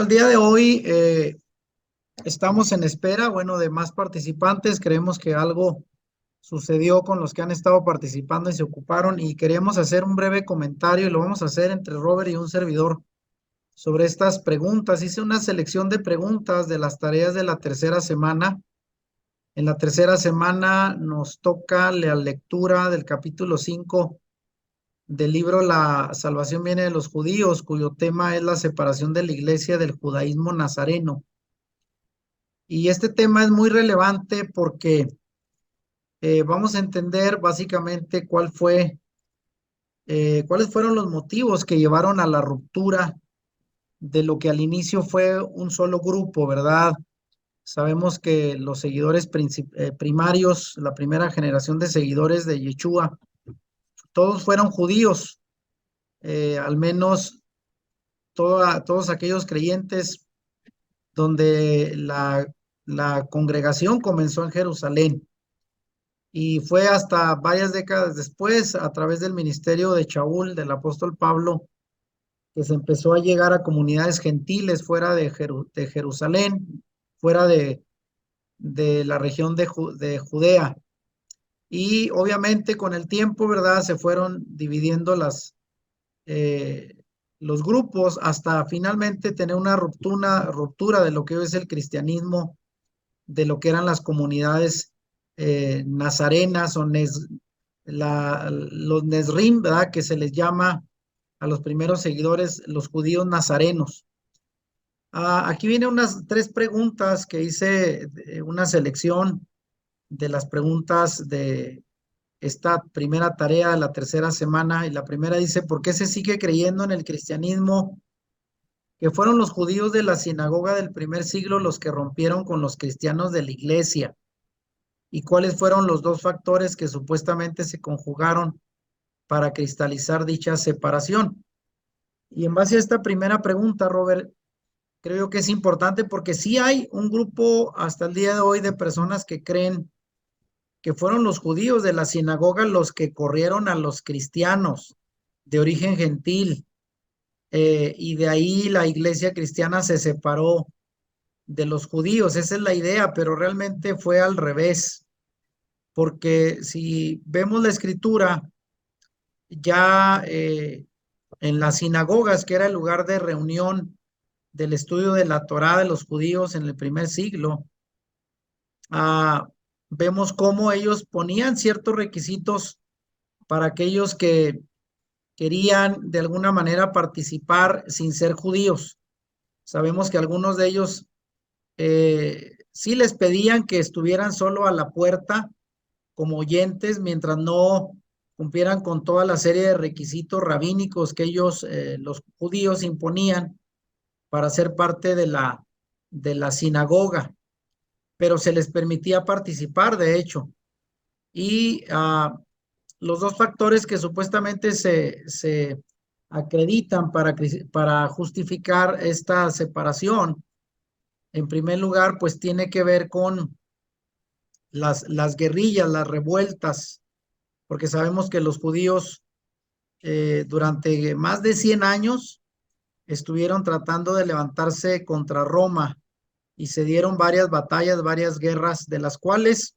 el día de hoy estamos en espera, bueno, de más participantes. Creemos que algo sucedió con los que han estado participando y se ocuparon y queríamos hacer un breve comentario y lo vamos a hacer entre Robert y un servidor sobre estas preguntas. Hice una selección de preguntas de las tareas de la tercera semana. En la tercera semana nos toca la lectura del capítulo 5 del libro La salvación viene de los judíos, cuyo tema es la separación de la iglesia del judaísmo nazareno. Y este tema es muy relevante porque vamos a entender básicamente cuáles fueron los motivos que llevaron a la ruptura de lo que al inicio fue un solo grupo, ¿verdad? Sabemos que los seguidores primarios, la primera generación de seguidores de Yeshua, todos fueron judíos, al menos todos aquellos creyentes donde la congregación comenzó en Jerusalén. Y fue hasta varias décadas después, a través del ministerio de Shaul, del apóstol Pablo, que se empezó a llegar a comunidades gentiles fuera de Jerusalén, fuera de la región de Judea. Y obviamente con el tiempo, ¿verdad? Se fueron dividiendo eh, los grupos hasta finalmente tener una ruptura de lo que hoy es el cristianismo, de lo que eran las comunidades nazarenas o los Nesrim, ¿verdad? Que se les llama a los primeros seguidores, los judíos nazarenos. Aquí vienen unas tres preguntas que hice, una selección de las preguntas de esta primera tarea de la tercera semana. Y la primera dice, ¿por qué se sigue creyendo en el cristianismo que fueron los judíos de la sinagoga del primer siglo los que rompieron con los cristianos de la iglesia? ¿Y cuáles fueron los dos factores que supuestamente se conjugaron para cristalizar dicha separación? Y en base a esta primera pregunta, Robert, creo que es importante porque sí hay un grupo hasta el día de hoy de personas que creen que fueron los judíos de la sinagoga los que corrieron a los cristianos de origen gentil, y de ahí la iglesia cristiana se separó de los judíos. Esa es la idea, pero realmente fue al revés, porque si vemos la escritura, ya en las sinagogas, que era el lugar de reunión del estudio de la Torá de los judíos en el primer siglo, ah, vemos cómo ellos ponían ciertos requisitos para aquellos que querían de alguna manera participar sin ser judíos. Sabemos que algunos de ellos sí les pedían que estuvieran solo a la puerta como oyentes mientras no cumplieran con toda la serie de requisitos rabínicos que ellos, los judíos, imponían para ser parte de la sinagoga, pero se les permitía participar, de hecho. Y los dos factores que supuestamente se acreditan para justificar esta separación, en primer lugar, pues tiene que ver con las guerrillas, las revueltas, porque sabemos que los judíos durante más de 100 años estuvieron tratando de levantarse contra Roma y se dieron varias batallas, varias guerras, de las cuales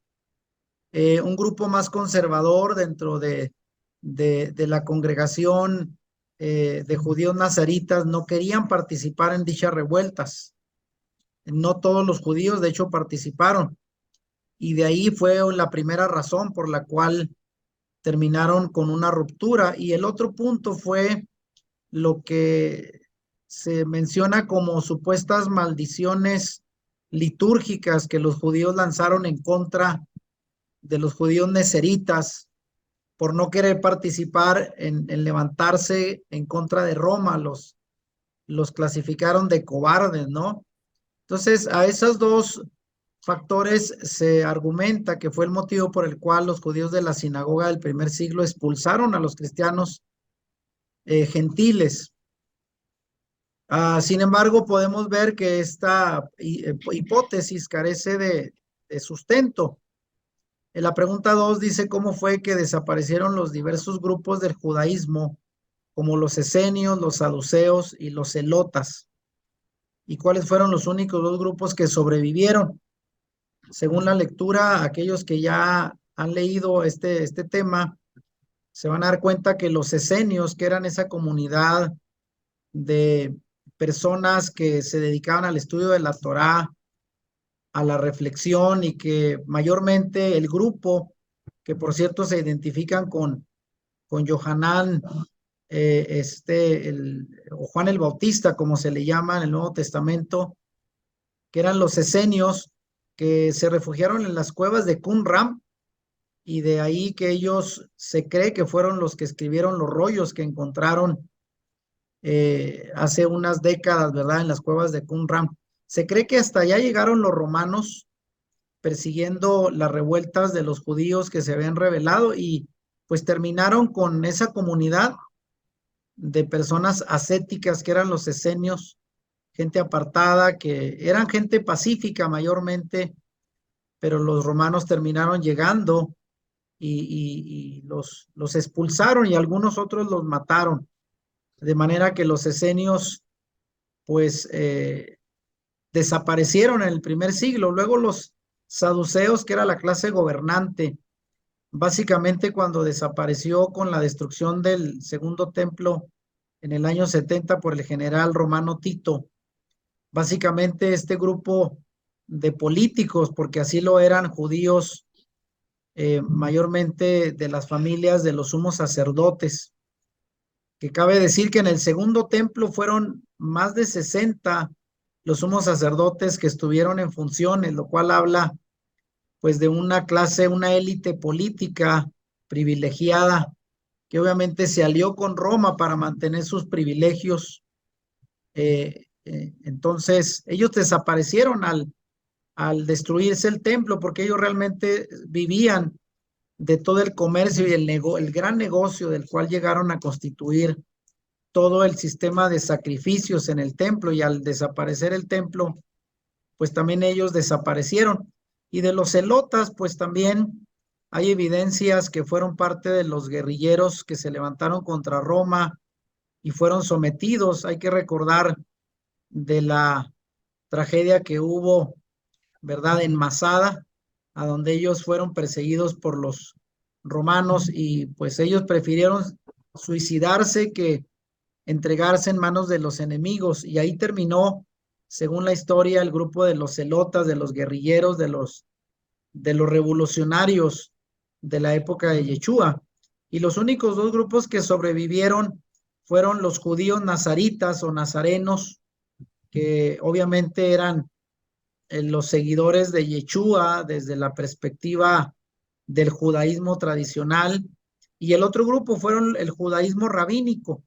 un grupo más conservador dentro de la congregación de judíos nazaritas no querían participar en dichas revueltas. No todos los judíos, de hecho, participaron. Y de ahí fue la primera razón por la cual terminaron con una ruptura. Y el otro punto fue lo que se menciona como supuestas maldiciones litúrgicas que los judíos lanzaron en contra de los judíos neseritas por no querer participar en levantarse en contra de Roma. Los clasificaron de cobardes, ¿no? Entonces, a esos dos factores se argumenta que fue el motivo por el cual los judíos de la sinagoga del primer siglo expulsaron a los cristianos gentiles. Sin embargo, podemos ver que esta hipótesis carece de sustento. En la pregunta 2 dice cómo fue que desaparecieron los diversos grupos del judaísmo, como los esenios, los saduceos y los celotas. y cuáles fueron los únicos dos grupos que sobrevivieron. Según la lectura, aquellos que ya han leído este tema, se van a dar cuenta que los esenios, que eran esa comunidad de personas que se dedicaban al estudio de la Torá, a la reflexión, y que mayormente el grupo, que por cierto se identifican con Yohanan, o Juan el Bautista, como se le llama en el Nuevo Testamento, que eran los esenios, que se refugiaron en las cuevas de Qumran, y de ahí que ellos se cree que fueron los que escribieron los rollos que encontraron hace unas décadas, ¿verdad? En las cuevas de Qumran. Se cree que hasta allá llegaron los romanos persiguiendo las revueltas de los judíos que se habían rebelado, y pues terminaron con esa comunidad de personas ascéticas que eran los esenios, gente apartada, que eran gente pacífica mayormente, pero los romanos terminaron llegando y los expulsaron, y algunos otros los mataron, de manera que los esenios pues desaparecieron en el primer siglo. Luego los saduceos, que era la clase gobernante, básicamente cuando desapareció con la destrucción del segundo templo en el año 70 por el general romano Tito, básicamente este grupo de políticos, porque así lo eran, judíos, mayormente de las familias de los sumos sacerdotes, que cabe decir que en el segundo templo fueron más de 60 los sumos sacerdotes que estuvieron en funciones, lo cual habla pues de una clase, una élite política privilegiada, que obviamente se alió con Roma para mantener sus privilegios. Entonces, ellos desaparecieron al destruirse el templo, porque ellos realmente vivían de todo el comercio y el gran negocio del cual llegaron a constituir todo el sistema de sacrificios en el templo, y al desaparecer el templo, pues también ellos desaparecieron. Y de los celotas, pues también hay evidencias que fueron parte de los guerrilleros que se levantaron contra Roma y fueron sometidos. Hay que recordar de la tragedia que hubo, ¿verdad?, en Masada, a donde ellos fueron perseguidos por los romanos, y pues ellos prefirieron suicidarse que entregarse en manos de los enemigos, y ahí terminó, según la historia, el grupo de los celotas, de los guerrilleros, de los revolucionarios de la época de Yeshua. Y los únicos dos grupos que sobrevivieron fueron los judíos nazaritas o nazarenos, que obviamente eran los seguidores de Yeshua desde la perspectiva del judaísmo tradicional, y el otro grupo fueron el judaísmo rabínico,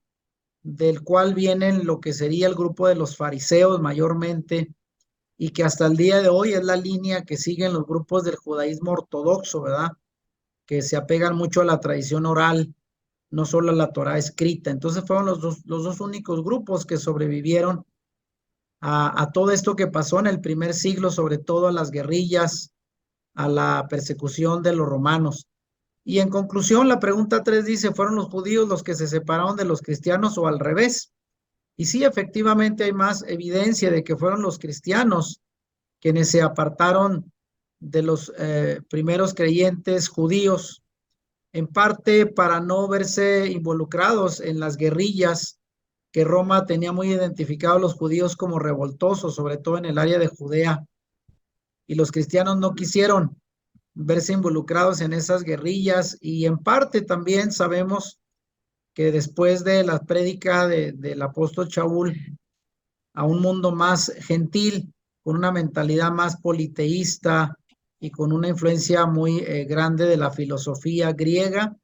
del cual vienen lo que sería el grupo de los fariseos mayormente, y que hasta el día de hoy es la línea que siguen los grupos del judaísmo ortodoxo, ¿verdad? Que se apegan mucho a la tradición oral, no solo a la Torá escrita. Entonces fueron los dos únicos grupos que sobrevivieron a todo esto que pasó en el primer siglo, sobre todo a las guerrillas, a la persecución de los romanos. Y en conclusión, la pregunta 3 dice, ¿fueron los judíos los que se separaron de los cristianos o al revés? Y sí, efectivamente hay más evidencia de que fueron los cristianos quienes se apartaron de los primeros creyentes judíos, en parte para no verse involucrados en las guerrillas que Roma tenía muy identificados a los judíos como revoltosos, sobre todo en el área de Judea, y los cristianos no quisieron verse involucrados en esas guerrillas, y en parte también sabemos que después de la prédica del apóstol Shaul a un mundo más gentil, con una mentalidad más politeísta y con una influencia muy grande de la filosofía griega,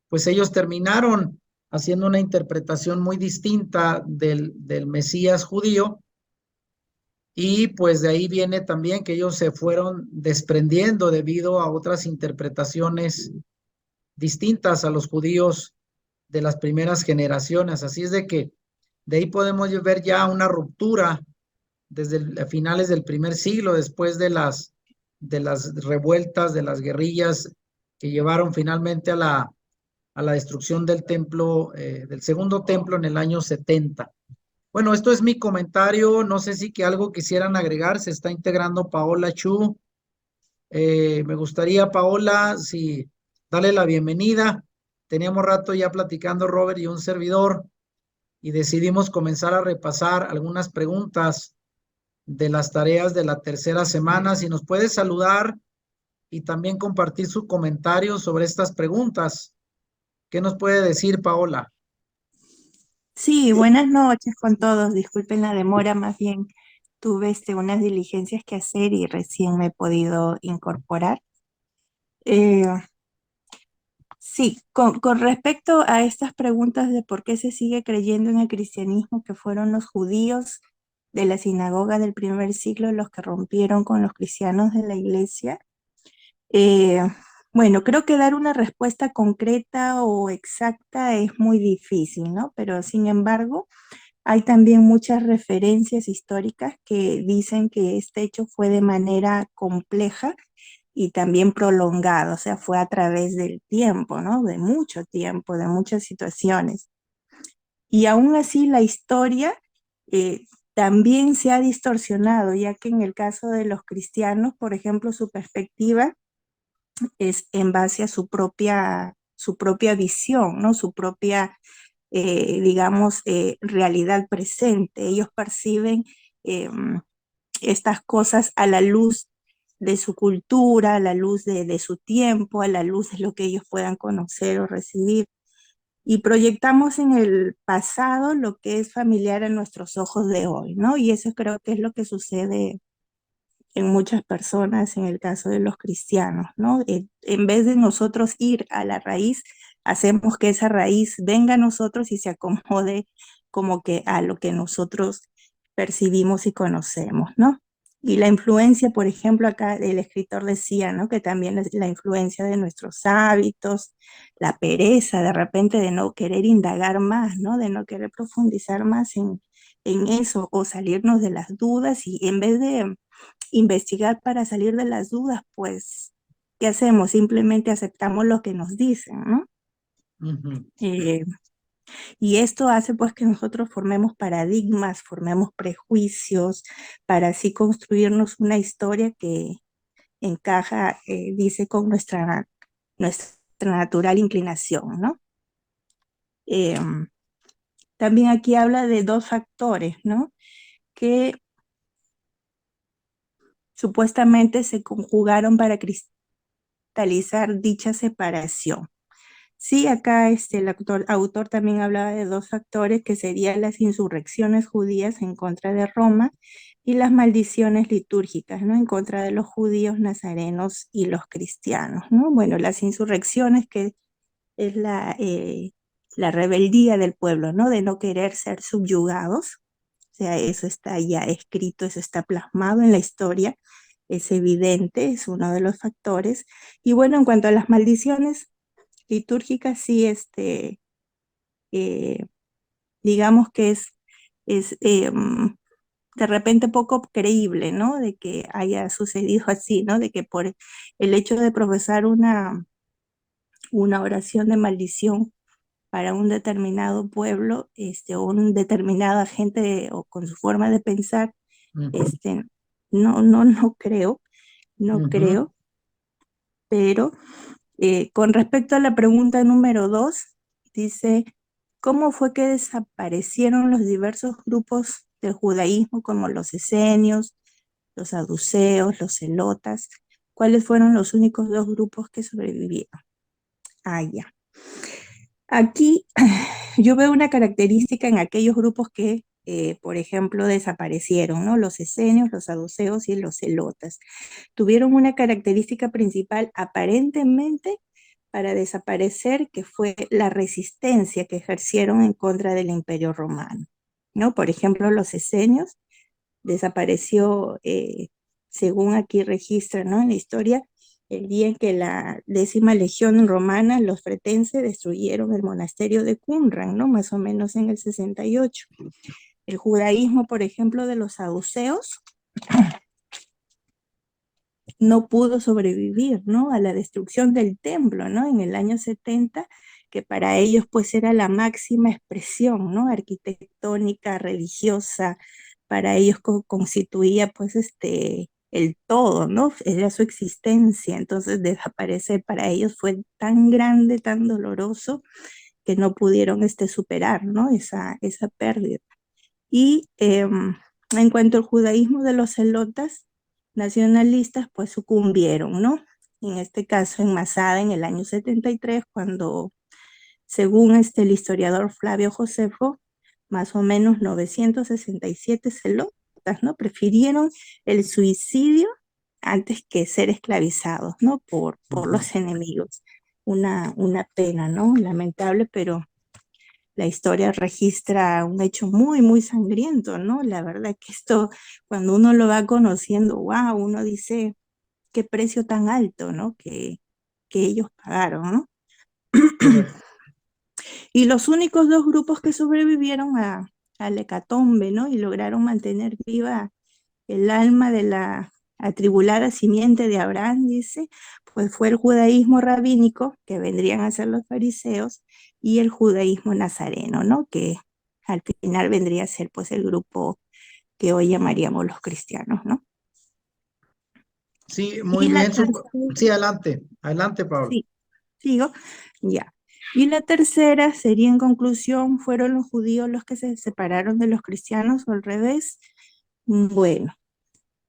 pues ellos terminaron haciendo una interpretación muy distinta del Mesías judío, y pues de ahí viene también que ellos se fueron desprendiendo debido a otras interpretaciones distintas a los judíos de las primeras generaciones. Así es de que de ahí podemos ver ya una ruptura desde finales del primer siglo, después de las revueltas, de las guerrillas que llevaron finalmente a la destrucción del templo, del segundo templo en el año 70. Bueno, esto es mi comentario. No sé si que algo quisieran agregar. Se está integrando Paola Chu. Me gustaría, Paola, si darle la bienvenida. Teníamos rato ya platicando Robert y un servidor y decidimos comenzar a repasar algunas preguntas de las tareas de la tercera semana. Si nos puede saludar y también compartir su comentario sobre estas preguntas. ¿Qué nos puede decir, Paola? Sí, buenas noches con todos. Disculpen la demora, más bien tuve unas diligencias que hacer y recién me he podido incorporar. Eh, sí, con respecto a estas preguntas de por qué se sigue creyendo en el cristianismo, que fueron los judíos de la sinagoga del primer siglo los que rompieron con los cristianos de la iglesia. eh, bueno, creo que dar una respuesta concreta o exacta es muy difícil, ¿no? Pero sin embargo, hay también muchas referencias históricas que dicen que este hecho fue de manera compleja y también prolongada, o sea, fue a través del tiempo, ¿no? De mucho tiempo, de muchas situaciones. Y aún así la historia eh, también se ha distorsionado, ya que en el caso de los cristianos, por ejemplo, su perspectiva es en base a su propia visión, ¿no? Su propia digamos, realidad presente. Ellos perciben eh, estas cosas a la luz de su cultura, a la luz de su tiempo, a la luz de lo que ellos puedan conocer o recibir. Y proyectamos en el pasado lo que es familiar a nuestros ojos de hoy, ¿no? Y eso creo que es lo que sucede en muchas personas, en el caso de los cristianos, ¿no? En vez de nosotros ir a la raíz, hacemos que esa raíz venga a nosotros y se acomode como que a lo que nosotros percibimos y conocemos, ¿no? Y la influencia, por ejemplo, acá el escritor decía, ¿no? Que también es la influencia de nuestros hábitos, la pereza de repente de no querer indagar más, ¿no? De no querer profundizar más en eso o salirnos de las dudas y en vez de investigar para salir de las dudas, pues, ¿qué hacemos? Simplemente aceptamos lo que nos dicen, ¿no? Ujú, Eh, y esto hace pues que nosotros formemos paradigmas, formemos prejuicios, para así construirnos una historia que encaja, dice, con nuestra natural inclinación, ¿no? Eh, también aquí habla de dos factores, ¿no? Que supuestamente se conjugaron para cristalizar dicha separación. Sí, acá el autor también hablaba de dos factores que serían las insurrecciones judías en contra de Roma y las maldiciones litúrgicas, ¿no? En contra de los judíos, nazarenos y los cristianos, ¿no? Bueno, las insurrecciones que es la rebeldía del pueblo, ¿no? De no querer ser subyugados. O sea, eso está ya escrito, eso está plasmado en la historia, es evidente, es uno de los factores. Y bueno, en cuanto a las maldiciones, litúrgica sí, eh, digamos que es de repente poco creíble, ¿no? De que haya sucedido así, ¿no? De que por el hecho de profesar una oración de maldición para un determinado pueblo, o una determinada gente o con su forma de pensar, ujú, este, no creo, no ujú. creo, pero con respecto a la pregunta número 2, dice, ¿cómo fue que desaparecieron los diversos grupos del judaísmo como los esenios, los saduceos, los celotas? ¿Cuáles fueron los únicos dos grupos que sobrevivieron? Ah, ya. Aquí yo veo una característica en aquellos grupos que, por ejemplo, desaparecieron, ¿no? Los esenios, los saduceos y los celotas tuvieron una característica principal aparentemente para desaparecer, que fue la resistencia que ejercieron en contra del Imperio Romano, ¿no? Por ejemplo, los esenios desapareció, según aquí registra, ¿no? En la historia, el día en que la 10ª Legión romana, los fretenses, destruyeron el monasterio de Qumran, ¿no? Más o menos en el 68. El judaísmo, por ejemplo, de los saduceos, no pudo sobrevivir, ¿no? A la destrucción del templo, ¿no? En el año 70, que para ellos pues era la máxima expresión, ¿no? Arquitectónica, religiosa, para ellos constituía pues el todo, ¿no? Era su existencia, entonces desaparecer para ellos fue tan grande, tan doloroso, que no pudieron superar, ¿no? Esa pérdida. Y en cuanto al judaísmo de los celotas nacionalistas, pues sucumbieron, ¿no? En este caso en Masada en el año 73, cuando, según el historiador Flavio Josefo, más o menos 967 celotas, ¿no? Prefirieron el suicidio antes que ser esclavizados, ¿no? Por Ujú. los enemigos. Una pena, ¿no? Lamentable, pero la historia registra un hecho muy, muy sangriento, ¿no? La verdad que esto, cuando uno lo va conociendo, wow, uno dice, qué precio tan alto, ¿no? Que ellos pagaron, ¿no? Correcto. Y los únicos dos grupos que sobrevivieron al hecatombe, ¿no? Y lograron mantener viva el alma de la atribulada simiente de Abraham, dice, pues fue el judaísmo rabínico, que vendrían a ser los fariseos, y el judaísmo nazareno, ¿no? Que al final vendría a ser pues el grupo que hoy llamaríamos los cristianos, ¿no? Sí, muy Y la bien. tercera, Sí, adelante. Adelante, Pablo. sí, sigo, ya. Y la tercera sería, en conclusión, ¿fueron los judíos los que se separaron de los cristianos o al revés? Bueno,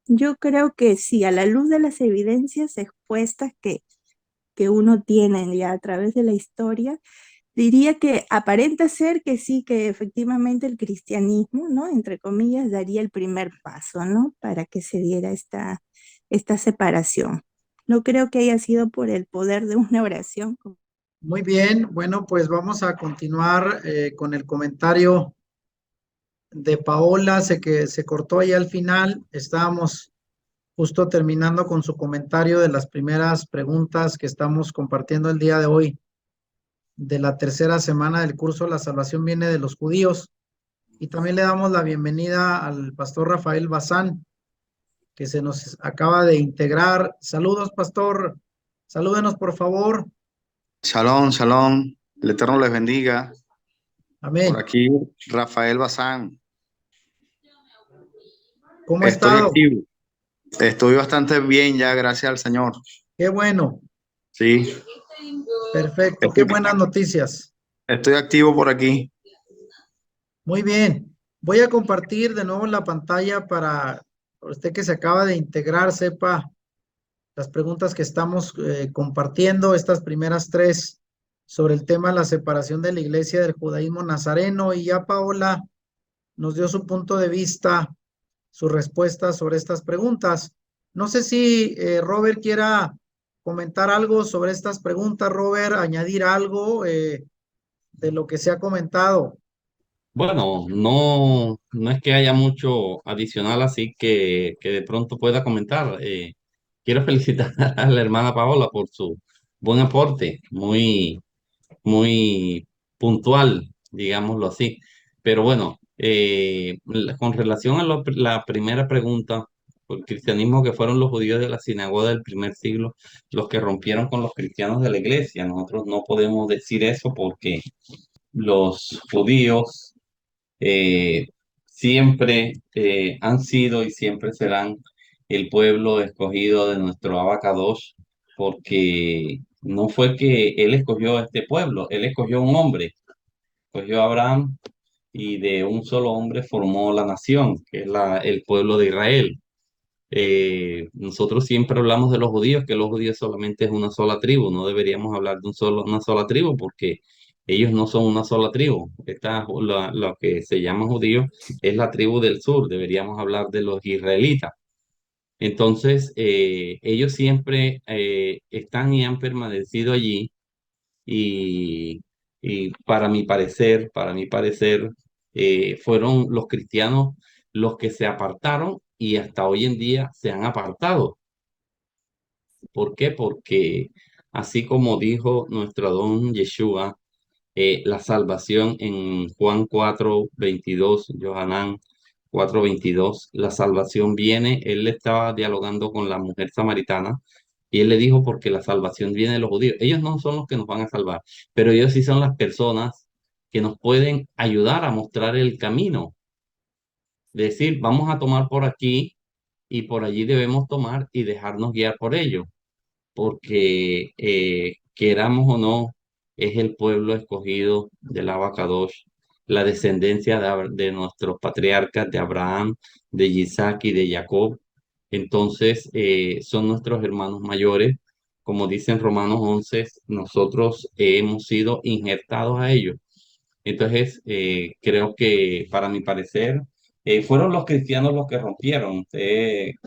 yo creo que sí, a la luz de las evidencias expuestas que uno tiene ya a través de la historia, diría que aparenta ser que sí, que efectivamente el cristianismo, ¿no? Entre comillas, daría el primer paso, ¿no? Para que se diera esta separación. No creo que haya sido por el poder de una oración. Muy bien. Bueno, pues vamos a continuar con el comentario de Paola. Sé que se cortó ahí al final. Estábamos justo terminando con su comentario de las primeras preguntas que estamos compartiendo el día de hoy, de la tercera semana del curso La salvación viene de los judíos. Y también le damos la bienvenida al pastor Rafael Bazán, que se nos acaba de integrar. Saludos, pastor. Salúdenos, por favor. Shalom, shalom. El Eterno les bendiga. Por Amén. aquí, Rafael Bazán. ¿Cómo ha Estoy estado? activo. Estoy bastante bien ya, gracias al Señor. Qué bueno. Sí, Perfecto. Qué estoy, buenas noticias. estoy activo por aquí. Muy bien. Voy a compartir de nuevo la pantalla para usted que se acaba de integrar, sepa las preguntas que estamos compartiendo, estas primeras tres sobre el tema de la separación de la iglesia del judaísmo nazareno. Y ya Paola nos dio su punto de vista, su respuesta sobre estas preguntas. No sé si Robert quiera comentar algo sobre estas preguntas, Robert, añadir algo de lo que se ha comentado. Bueno, no es que haya mucho adicional así que de pronto pueda comentar. Quiero felicitar a la hermana Paola por su buen aporte, muy puntual, digámoslo así. Pero bueno, con relación a la primera pregunta, el cristianismo, que fueron los judíos de la sinagoga del primer siglo los que rompieron con los cristianos de la iglesia. Nosotros no podemos decir eso porque los judíos eh, siempre han sido y siempre serán el pueblo escogido de nuestro Abacadosh, porque no fue que él escogió a este pueblo, él escogió a un hombre, escogió a Abraham y de un solo hombre formó la nación, que es el pueblo de Israel. Nosotros siempre hablamos de los judíos, que los judíos solamente es una sola tribu, no deberíamos hablar de una sola tribu porque ellos no son una sola tribu. Lo que se llama judío es la tribu del sur, deberíamos hablar de los israelitas. Entonces, ellos siempre están y han permanecido allí y, y para mi parecer, fueron los cristianos los que se apartaron y hasta hoy en día se han apartado. ¿Por qué? Porque así como dijo nuestro don Yeshua, la salvación en Juan 4:22, Johanán, 4:22, la salvación viene. Él estaba dialogando con la mujer samaritana y él le dijo, porque la salvación viene de los judíos. Ellos no son los que nos van a salvar, pero ellos sí son las personas que nos pueden ayudar a mostrar el camino. Decir, vamos a tomar por aquí y por allí debemos tomar y dejarnos guiar por ellos, porque queramos o no, es el pueblo escogido del Abacadosh, la descendencia de nuestros patriarcas, de Abraham, de Isaac y de Jacob. Entonces, son nuestros hermanos mayores. Como dice en Romanos 11, nosotros hemos sido injertados a ellos. Entonces, creo que, para mi parecer, fueron los cristianos los que rompieron.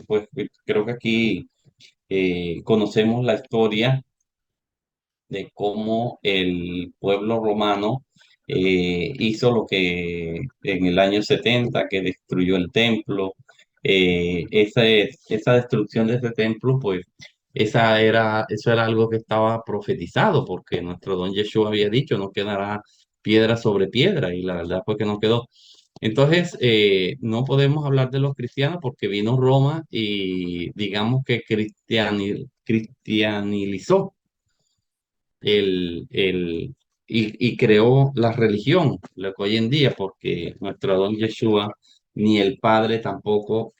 Pues creo que aquí conocemos la historia de cómo el pueblo romano hizo lo que en el año 70, que destruyó el templo. Esa destrucción de ese templo, pues eso era algo que estaba profetizado, porque nuestro don Yeshua había dicho, no quedará piedra sobre piedra, y la verdad fue que no quedó. Entonces, no podemos hablar de los cristianos porque vino Roma y digamos que cristianizó el, el, y creó la religión, lo que hoy en día, porque nuestro don Yeshua ni el Padre tampoco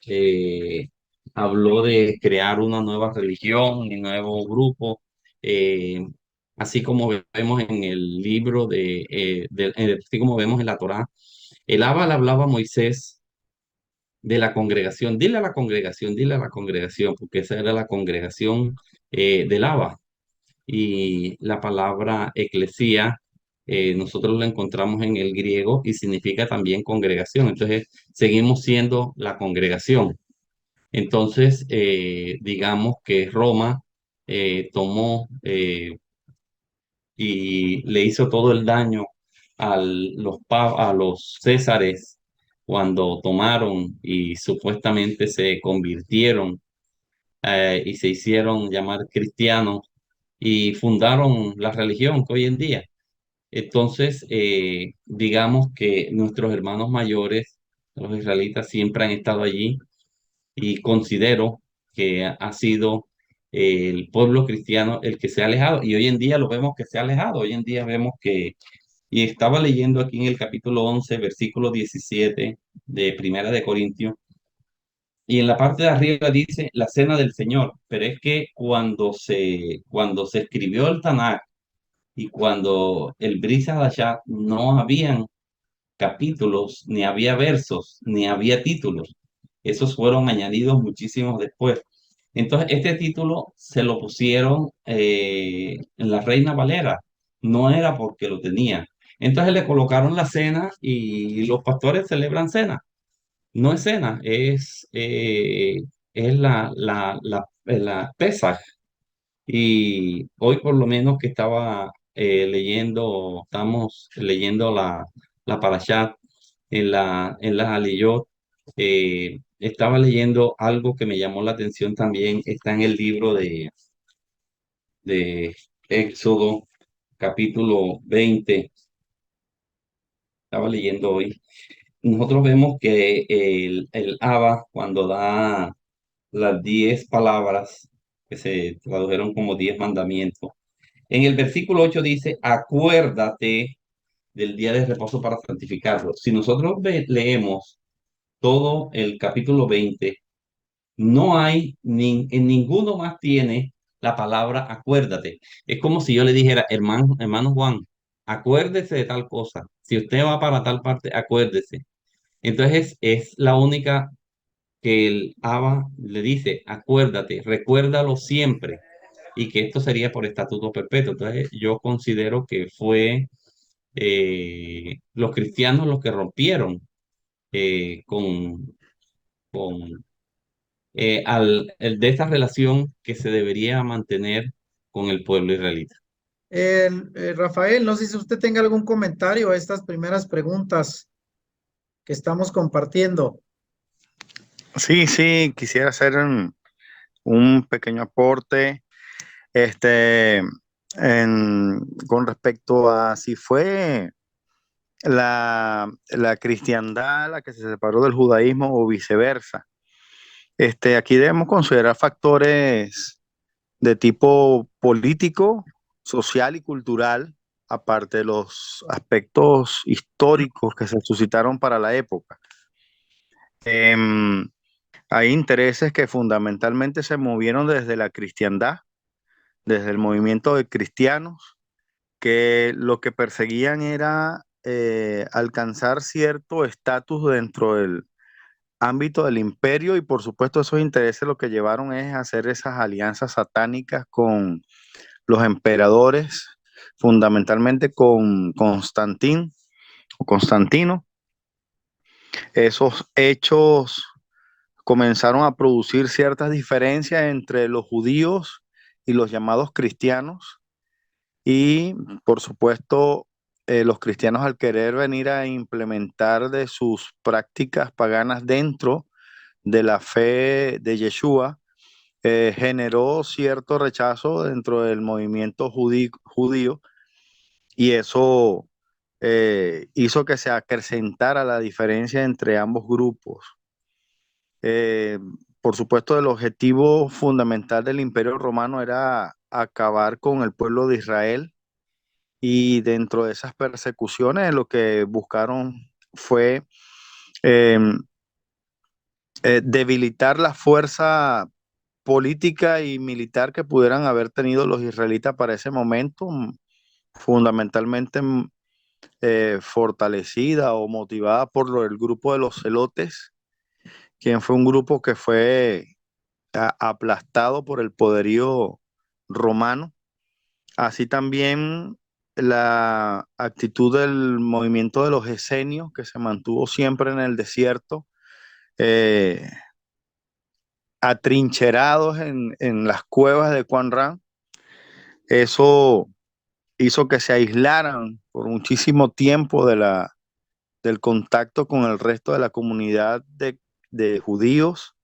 habló de crear una nueva religión ni nuevo grupo. eh, Así como vemos en el libro así como vemos en la Torá, el Abba le hablaba a Moisés de la congregación. Dile a la congregación, porque esa era la congregación del Abba. Y la palabra eclesía, nosotros la encontramos en el griego y significa también congregación. Entonces, seguimos siendo la congregación. Entonces, digamos que Roma tomó y le hizo todo el daño a los césares cuando tomaron y supuestamente se convirtieron y se hicieron llamar cristianos y fundaron la religión que hoy en día. Entonces, digamos que nuestros hermanos mayores, los israelitas, siempre han estado allí, y considero que ha sido el pueblo cristiano el que se ha alejado, y hoy en día lo vemos que se ha alejado. Hoy en día vemos que, y estaba leyendo aquí en el capítulo 11 versículo 17 de Primera de Corintios, y en la parte de arriba dice la cena del Señor, pero es que cuando se escribió el Tanakh y cuando el Brit Hadashah, no habían capítulos, ni había versos, ni había títulos. Esos fueron añadidos muchísimos después. Entonces, este título se lo pusieron en la Reina Valera. No era porque lo tenía. Entonces le colocaron la cena y los pastores celebran cena. No es cena, es la Pesaj. Y hoy por lo menos que estaba estamos leyendo la Parashá en la Aliyot, estaba leyendo algo que me llamó la atención también. Está en el libro de Éxodo, capítulo 20. Estaba leyendo hoy. Nosotros vemos que el Abba, cuando da las 10 palabras, que se tradujeron como 10 mandamientos, en el versículo 8 dice, acuérdate del día de reposo para santificarlo. Si nosotros leemos todo el capítulo 20, no hay, en ninguno más tiene la palabra acuérdate. Es como si yo le dijera, hermano Juan, acuérdese de tal cosa. Si usted va para tal parte, acuérdese. Entonces es la única que el Abba le dice, acuérdate, recuérdalo siempre, y que esto sería por estatuto perpetuo. Entonces yo considero que fue los cristianos los que rompieron con de esta relación que se debería mantener con el pueblo israelita. Rafael, no sé si usted tenga algún comentario a estas primeras preguntas que estamos compartiendo. Sí, sí, quisiera hacer un pequeño aporte, este, con respecto a si fue la cristiandad, la que se separó del judaísmo o viceversa. Aquí debemos considerar factores de tipo político, social y cultural, aparte de los aspectos históricos que se suscitaron para la época. Em, Hay intereses que fundamentalmente se movieron desde la cristiandad, desde el movimiento de cristianos, que lo que perseguían era alcanzar cierto estatus dentro del ámbito del imperio, y por supuesto esos intereses lo que llevaron es hacer esas alianzas satánicas con los emperadores, fundamentalmente con Constantino. Esos hechos comenzaron a producir ciertas diferencias entre los judíos y los llamados cristianos, y por supuesto los cristianos, al querer venir a implementar de sus prácticas paganas dentro de la fe de Yeshua, generó cierto rechazo dentro del movimiento judío, y eso hizo que se acrecentara la diferencia entre ambos grupos. Eh, por supuesto, el objetivo fundamental del Imperio Romano era acabar con el pueblo de Israel, y dentro de esas persecuciones lo que buscaron fue eh, debilitar la fuerza política y militar que pudieran haber tenido los israelitas para ese momento, fundamentalmente fortalecida o motivada por el grupo de los celotes, quien fue un grupo que fue aplastado por el poderío romano. Así también la actitud del movimiento de los esenios, que se mantuvo siempre en el desierto, eh, atrincherados en las cuevas de Qumran. Eso hizo que se aislaran por muchísimo tiempo del contacto con el resto de la comunidad de judíos.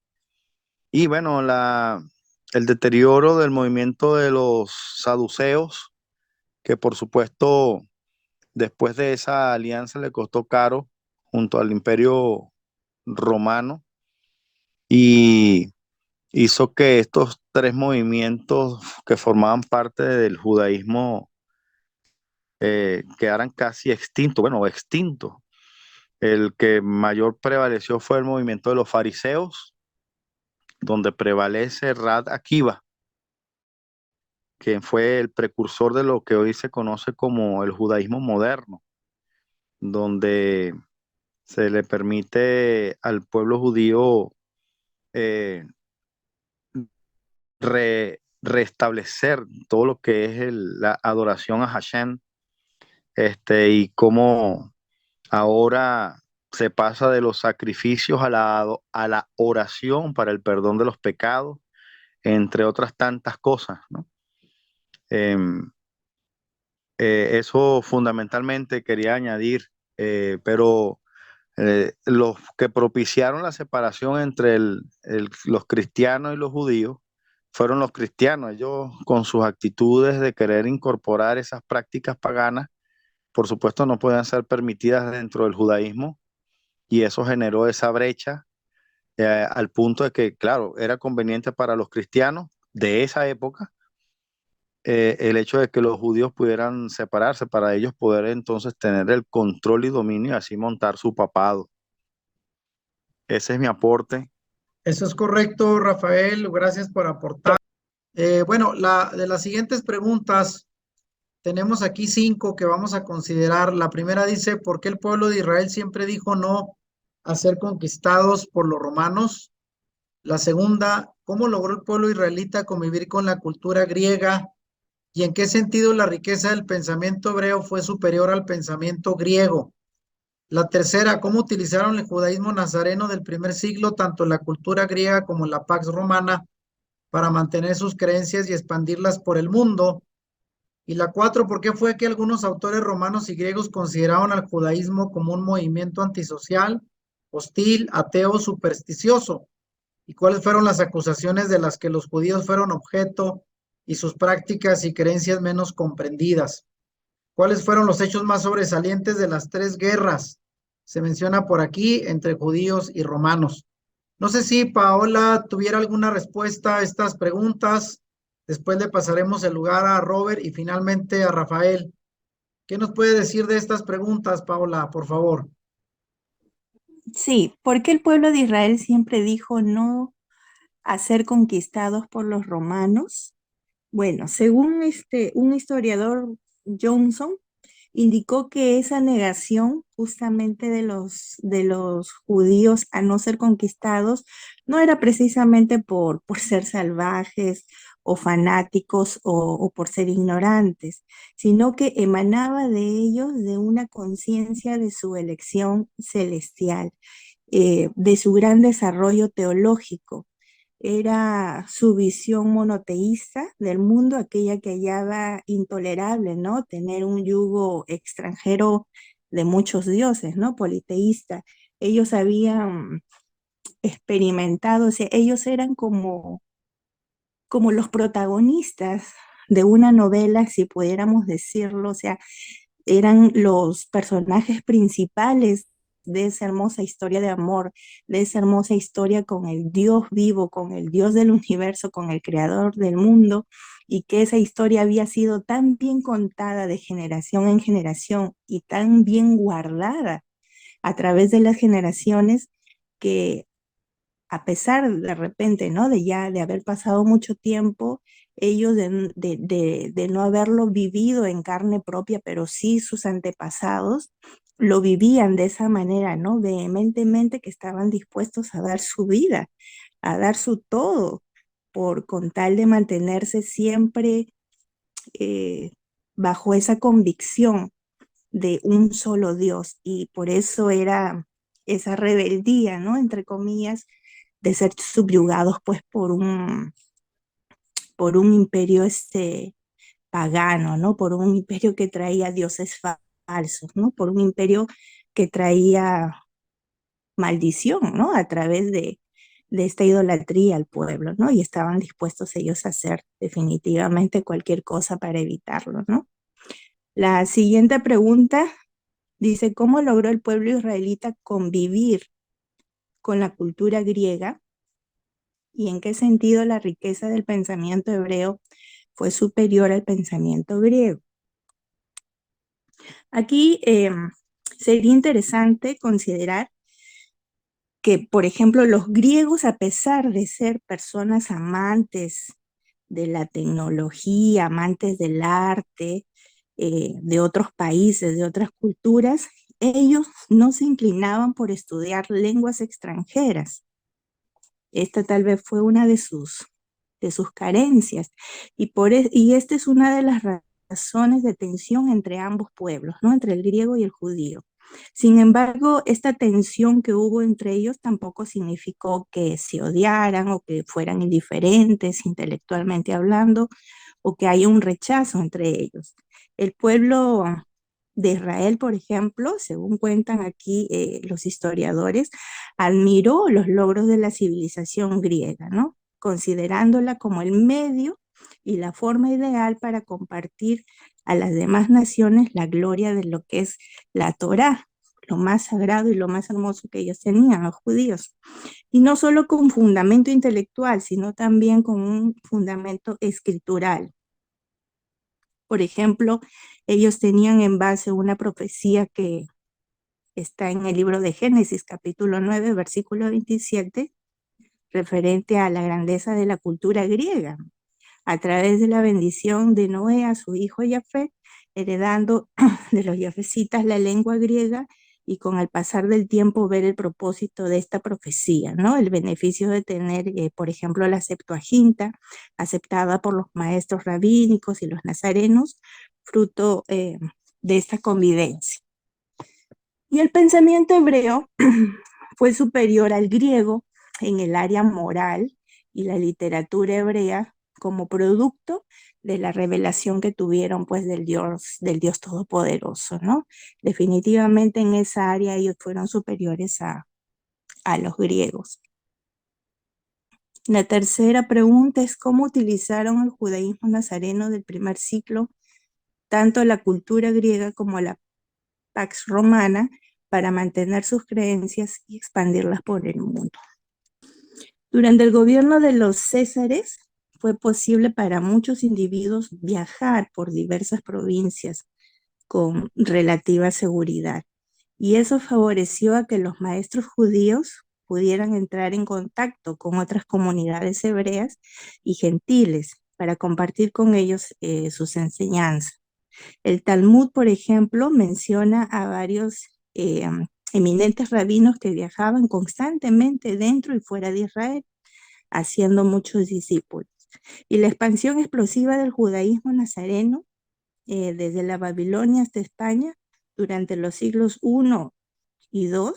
Y bueno, el deterioro del movimiento de los saduceos, que por supuesto después de esa alianza le costó caro junto al Imperio Romano, y hizo que estos tres movimientos que formaban parte del judaísmo quedaran casi extintos, bueno, extintos. El que mayor prevaleció fue el movimiento de los fariseos, donde prevalece Rad Akiva, quien fue el precursor de lo que hoy se conoce como el judaísmo moderno, donde se le permite al pueblo judío eh, restablecer todo lo que es la adoración a Hashem, y cómo ahora se pasa de los sacrificios a la oración para el perdón de los pecados, entre otras tantas cosas, ¿no? Em, Eso fundamentalmente quería añadir, pero los que propiciaron la separación entre los cristianos y los judíos fueron los cristianos. Ellos, con sus actitudes de querer incorporar esas prácticas paganas, por supuesto no podían ser permitidas dentro del judaísmo, y eso generó esa brecha, al punto de que, claro, era conveniente para los cristianos de esa época el hecho de que los judíos pudieran separarse, para ellos poder entonces tener el control y dominio y así montar su papado. Ese es mi aporte. Eso es correcto, Rafael. Gracias por aportar. Bueno, de las siguientes preguntas, tenemos aquí 5 que vamos a considerar. La primera dice, ¿por qué el pueblo de Israel siempre dijo no a ser conquistados por los romanos? La segunda, ¿cómo logró el pueblo israelita convivir con la cultura griega? ¿Y en qué sentido la riqueza del pensamiento hebreo fue superior al pensamiento griego? La tercera, ¿cómo utilizaron el judaísmo nazareno del primer siglo, tanto la cultura griega como la Pax Romana, para mantener sus creencias y expandirlas por el mundo? Y la 4, ¿por qué fue que algunos autores romanos y griegos consideraban al judaísmo como un movimiento antisocial, hostil, ateo, supersticioso? ¿Y cuáles fueron las acusaciones de las que los judíos fueron objeto y sus prácticas y creencias menos comprendidas? ¿Cuáles fueron los hechos más sobresalientes de las tres guerras? Se menciona por aquí entre judíos y romanos. No sé si Paola tuviera alguna respuesta a estas preguntas. Después le pasaremos el lugar a Robert y finalmente a Rafael. ¿Qué nos puede decir de estas preguntas, Paola, por favor? Sí, ¿por qué el pueblo de Israel siempre dijo no a ser conquistados por los romanos? Bueno, según un historiador, Johnson, indicó que esa negación justamente de los judíos a no ser conquistados no era precisamente por ser salvajes o fanáticos o por ser ignorantes, sino que emanaba de ellos de una conciencia de su elección celestial, de su gran desarrollo teológico. Era su visión monoteísta del mundo, aquella que hallaba intolerable, ¿no? Tener un yugo extranjero de muchos dioses, ¿no? Politeísta. Ellos habían experimentado, o sea, ellos eran como los protagonistas de una novela, si pudiéramos decirlo, o sea, eran los personajes principales de esa hermosa historia de amor, de esa hermosa historia con el Dios vivo, con el Dios del universo, con el creador del mundo, y que esa historia había sido tan bien contada de generación en generación y tan bien guardada a través de las generaciones que a pesar de repente, ¿no? De ya de haber pasado mucho tiempo, ellos de no haberlo vivido en carne propia, pero sí sus antepasados lo vivían de esa manera, ¿no? Vehementemente, que estaban dispuestos a dar su vida, a dar su todo, por con tal de mantenerse siempre eh, bajo esa convicción de un solo Dios. Y por eso era esa rebeldía, ¿no? Entre comillas, de ser subyugados pues por un imperio pagano, ¿no? Por un imperio que traía dioses falsos, ¿no? Por un imperio que traía maldición, ¿no? A través de esta idolatría al pueblo, ¿no? Y estaban dispuestos ellos a hacer definitivamente cualquier cosa para evitarlo, ¿no? La siguiente pregunta dice, ¿cómo logró el pueblo israelita convivir con la cultura griega y en qué sentido la riqueza del pensamiento hebreo fue superior al pensamiento griego? Aquí sería interesante considerar que, por ejemplo, los griegos, a pesar de ser personas amantes de la tecnología, amantes del arte, de otros países, de otras culturas, ellos no se inclinaban por estudiar lenguas extranjeras. Esta tal vez fue una de sus carencias. Y esta es una de las razones de tensión entre ambos pueblos, ¿no? Entre el griego y el judío. Sin embargo, esta tensión que hubo entre ellos tampoco significó que se odiaran o que fueran indiferentes intelectualmente hablando o que haya un rechazo entre ellos. El pueblo de Israel, por ejemplo, según cuentan aquí los historiadores, admiró los logros de la civilización griega, ¿no? Considerándola como el medio y la forma ideal para compartir a las demás naciones la gloria de lo que es la Torá, lo más sagrado y lo más hermoso que ellos tenían, los judíos. Y no solo con fundamento intelectual, sino también con un fundamento escritural. Por ejemplo, ellos tenían en base una profecía que está en el libro de Génesis, capítulo 9, versículo 27, referente a la grandeza de la cultura griega, a través de la bendición de Noé a su hijo Jafet, heredando de los jafecitas la lengua griega y con el pasar del tiempo ver el propósito de esta profecía, ¿no? El beneficio de tener, por ejemplo, la Septuaginta, aceptada por los maestros rabínicos y los nazarenos, fruto de esta convivencia. Y el pensamiento hebreo fue superior al griego en el área moral y la literatura hebrea como producto de la revelación que tuvieron pues del Dios Todopoderoso, ¿no? Definitivamente en esa área ellos fueron superiores a los griegos. La tercera pregunta es cómo utilizaron el judaísmo nazareno del primer ciclo tanto la cultura griega como la Pax Romana para mantener sus creencias y expandirlas por el mundo. Durante el gobierno de los Césares fue posible para muchos individuos viajar por diversas provincias con relativa seguridad, y eso favoreció a que los maestros judíos pudieran entrar en contacto con otras comunidades hebreas y gentiles para compartir con ellos sus enseñanzas. El Talmud, por ejemplo, menciona a varios eminentes rabinos que viajaban constantemente dentro y fuera de Israel, haciendo muchos discípulos. Y la expansión explosiva del judaísmo nazareno, desde la Babilonia hasta España, durante los siglos I y II,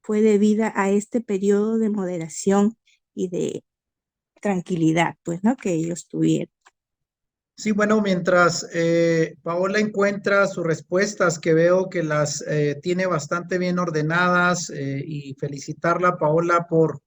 fue debida a este periodo de moderación y de tranquilidad, pues, ¿no? Que ellos tuvieron. Sí, bueno, mientras Paola encuentra sus respuestas, que veo que las tiene bastante bien ordenadas, y felicitarla, Paola, por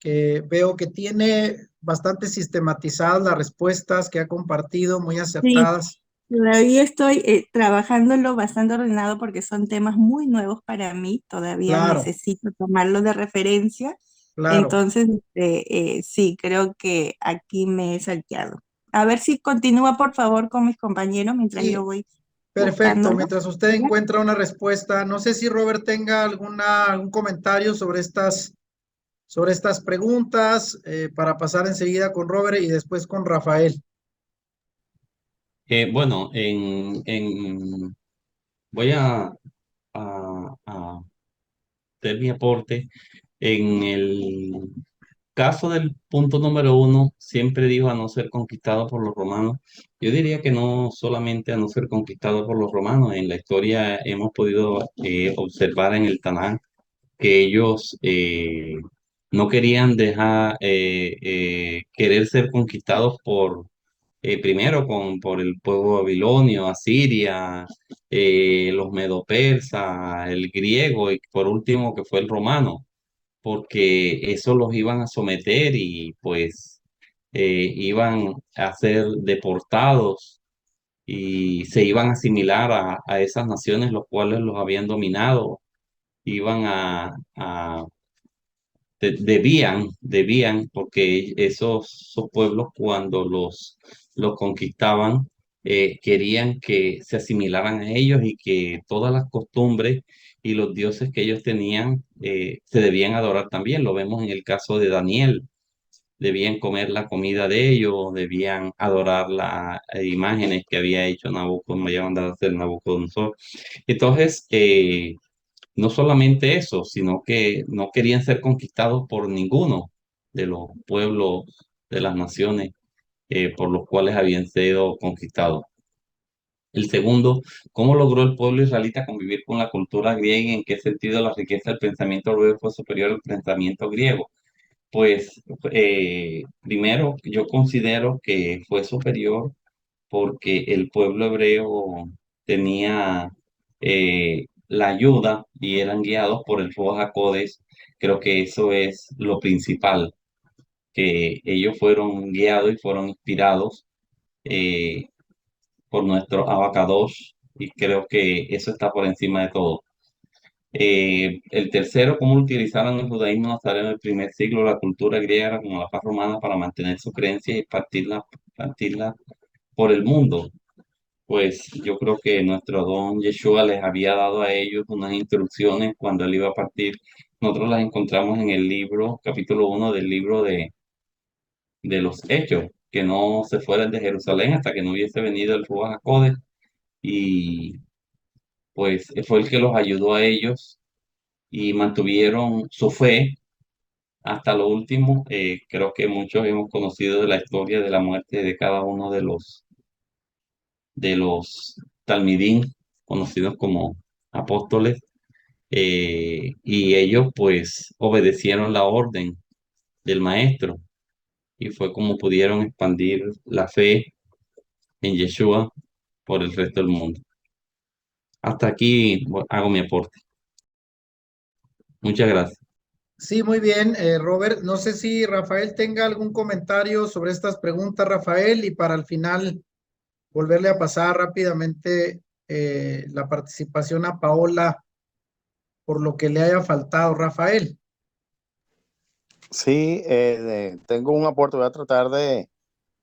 que veo que tiene bastante sistematizadas las respuestas que ha compartido, muy Sí, acertadas. todavía estoy trabajándolo bastante ordenado porque son temas muy nuevos para mí, todavía Claro, necesito tomarlo de referencia, claro. entonces sí, creo que aquí me he salteado. A ver si continúa por favor con mis compañeros mientras yo Sí, voy perfecto. buscándolo. Mientras usted ¿Ya? encuentra una respuesta, no sé si Robert tenga algún comentario sobre estas preguntas, para pasar enseguida con Robert y después con Rafael. Bueno, voy a hacer mi aporte. En el caso del punto número uno, siempre dijo a no ser conquistado por los romanos. Yo diría que no solamente a no ser conquistado por los romanos. En la historia hemos podido observar en el Tanaj que ellos no querían querer ser conquistados primero por el pueblo babilonio, Asiria, los medo-persas, el griego y por último que fue el romano, porque eso los iban a someter y pues iban a ser deportados y se iban a asimilar a esas naciones los cuales los habían dominado, iban debían, porque esos pueblos cuando los conquistaban, querían que se asimilaran a ellos y que todas las costumbres y los dioses que ellos tenían se debían adorar también. Lo vemos en el caso de Daniel. Debían comer la comida de ellos, debían adorar las imágenes que había hecho Nabucodonosor, había mandado a hacer Nabucodonosor. Entonces, no solamente eso, sino que no querían ser conquistados por ninguno de los pueblos de las naciones por los cuales habían sido conquistados. El segundo, ¿cómo logró el pueblo israelita convivir con la cultura griega y en qué sentido la riqueza del pensamiento hebreo fue superior al pensamiento griego? Pues primero, yo considero que fue superior porque el pueblo hebreo tenía la ayuda y eran guiados por el Ruach HaKodesh. Creo que eso es lo principal, que ellos fueron guiados y fueron inspirados eh, por nuestro Abacadosh y creo que eso está por encima de todo. El tercero, cómo utilizaron el judaísmo nazareno del primer siglo, la cultura griega como la paz romana para mantener sus creencias y partirla por el mundo. Pues yo creo que nuestro don Yeshua les había dado a ellos unas instrucciones cuando él iba a partir. Nosotros las encontramos en el libro, capítulo 1 del libro de los Hechos, que no se fueran de Jerusalén hasta que no hubiese venido el Ruach HaKodesh. Y pues fue el que los ayudó a ellos y mantuvieron su fe hasta lo último. Creo que muchos hemos conocido de la historia de la muerte de cada uno de los talmidín, conocidos como apóstoles, y ellos pues obedecieron la orden del maestro y fue como pudieron expandir la fe en Yeshua por el resto del mundo. Hasta aquí hago mi aporte. Muchas gracias. Sí, muy bien, Robert. No sé si Rafael tenga algún comentario sobre estas preguntas, Rafael, y para el final volverle a pasar rápidamente la participación a Paola por lo que le haya faltado, Rafael. Sí, tengo un aporte, voy a tratar de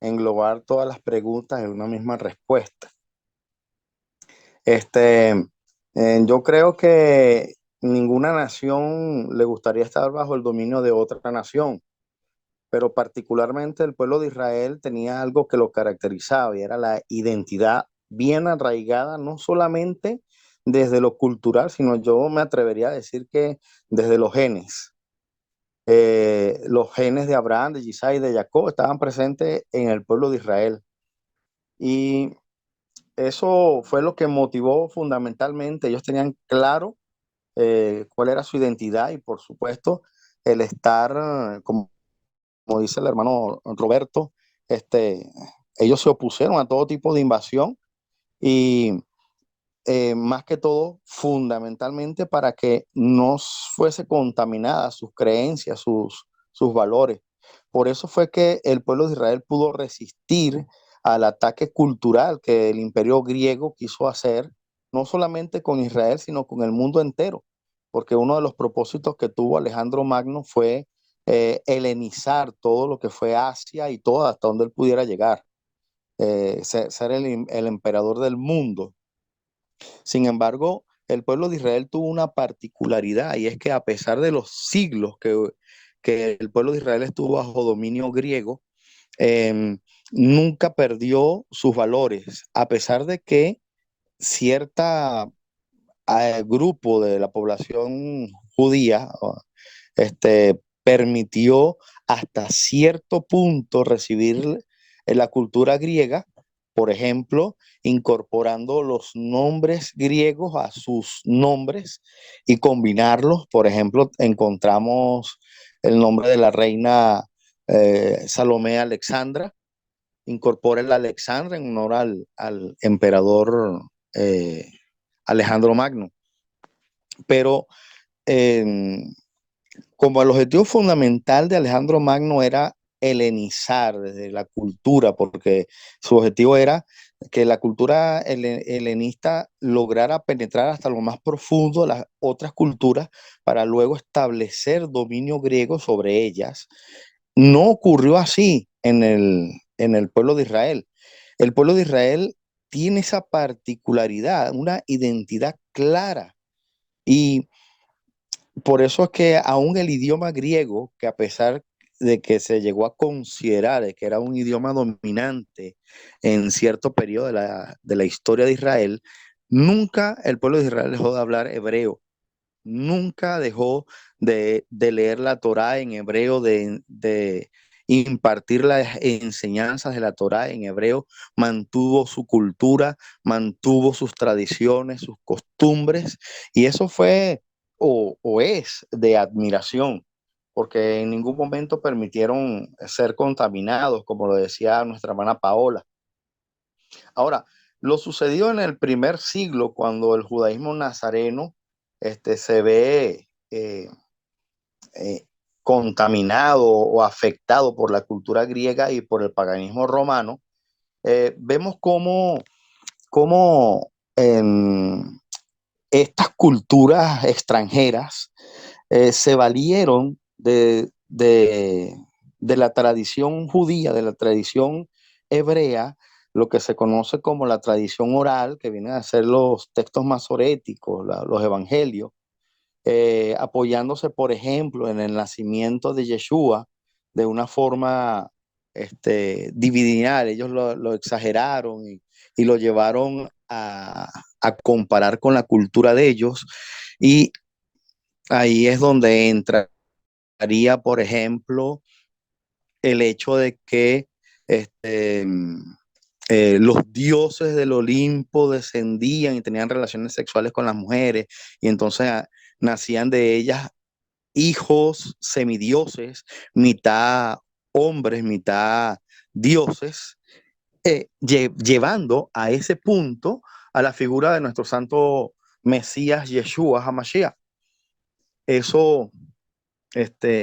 englobar todas las preguntas en una misma respuesta. Este, yo creo que ninguna nación le gustaría estar bajo el dominio de otra nación, pero particularmente el pueblo de Israel tenía algo que lo caracterizaba y era la identidad bien arraigada, no solamente desde lo cultural, sino yo me atrevería a decir que desde los genes. Los genes de Abraham, de Isaac y de Jacob estaban presentes en el pueblo de Israel. Y eso fue lo que motivó fundamentalmente. Ellos tenían claro cuál era su identidad y, por supuesto, el estar, como dice el hermano Roberto, ellos se opusieron a todo tipo de invasión y más que todo, fundamentalmente para que no fuese contaminada sus creencias, sus valores. Por eso fue que el pueblo de Israel pudo resistir al ataque cultural que el imperio griego quiso hacer, no solamente con Israel, sino con el mundo entero, porque uno de los propósitos que tuvo Alejandro Magno fue helenizar todo lo que fue Asia y todo hasta donde él pudiera llegar, ser el emperador del mundo. Sin embargo, el pueblo de Israel tuvo una particularidad y es que a pesar de los siglos que el pueblo de Israel estuvo bajo dominio griego, eh, nunca perdió sus valores, a pesar de que cierta grupo de la población judía permitió hasta cierto punto recibir la cultura griega, por ejemplo, incorporando los nombres griegos a sus nombres y combinarlos. Por ejemplo, encontramos el nombre de la reina Salomé Alexandra, incorpora el Alexandra en honor al emperador eh, Alejandro Magno. Pero eh, como el objetivo fundamental de Alejandro Magno era helenizar desde la cultura, porque su objetivo era que la cultura helenista lograra penetrar hasta lo más profundo de las otras culturas para luego establecer dominio griego sobre ellas. No ocurrió así en el pueblo de Israel. El pueblo de Israel tiene esa particularidad, una identidad clara. Y por eso es que aún el idioma griego, que a pesar de que se llegó a considerar que era un idioma dominante en cierto periodo de la historia de Israel, nunca el pueblo de Israel dejó de hablar hebreo, nunca dejó de leer la Torá en hebreo, de impartir las enseñanzas de la Torá en hebreo, mantuvo su cultura, mantuvo sus tradiciones, sus costumbres, y eso fue o es de admiración, porque en ningún momento permitieron ser contaminados, como lo decía nuestra hermana Paola. Ahora, lo sucedió en el primer siglo, cuando el judaísmo nazareno se ve eh, contaminado o afectado por la cultura griega y por el paganismo romano. Vemos cómo estas culturas extranjeras se valieron de la tradición judía, de la tradición hebrea, lo que se conoce como la tradición oral, que vienen a ser los textos masoréticos, los evangelios, apoyándose, por ejemplo, en el nacimiento de Yeshua de una forma divinal. Ellos lo exageraron y lo llevaron a comparar con la cultura de ellos. Y ahí es donde entraría, por ejemplo, el hecho de que los dioses del Olimpo descendían y tenían relaciones sexuales con las mujeres, y entonces nacían de ellas hijos semidioses, mitad hombres, mitad dioses, llevando a ese punto a la figura de nuestro santo Mesías Yeshua HaMashiach. Eso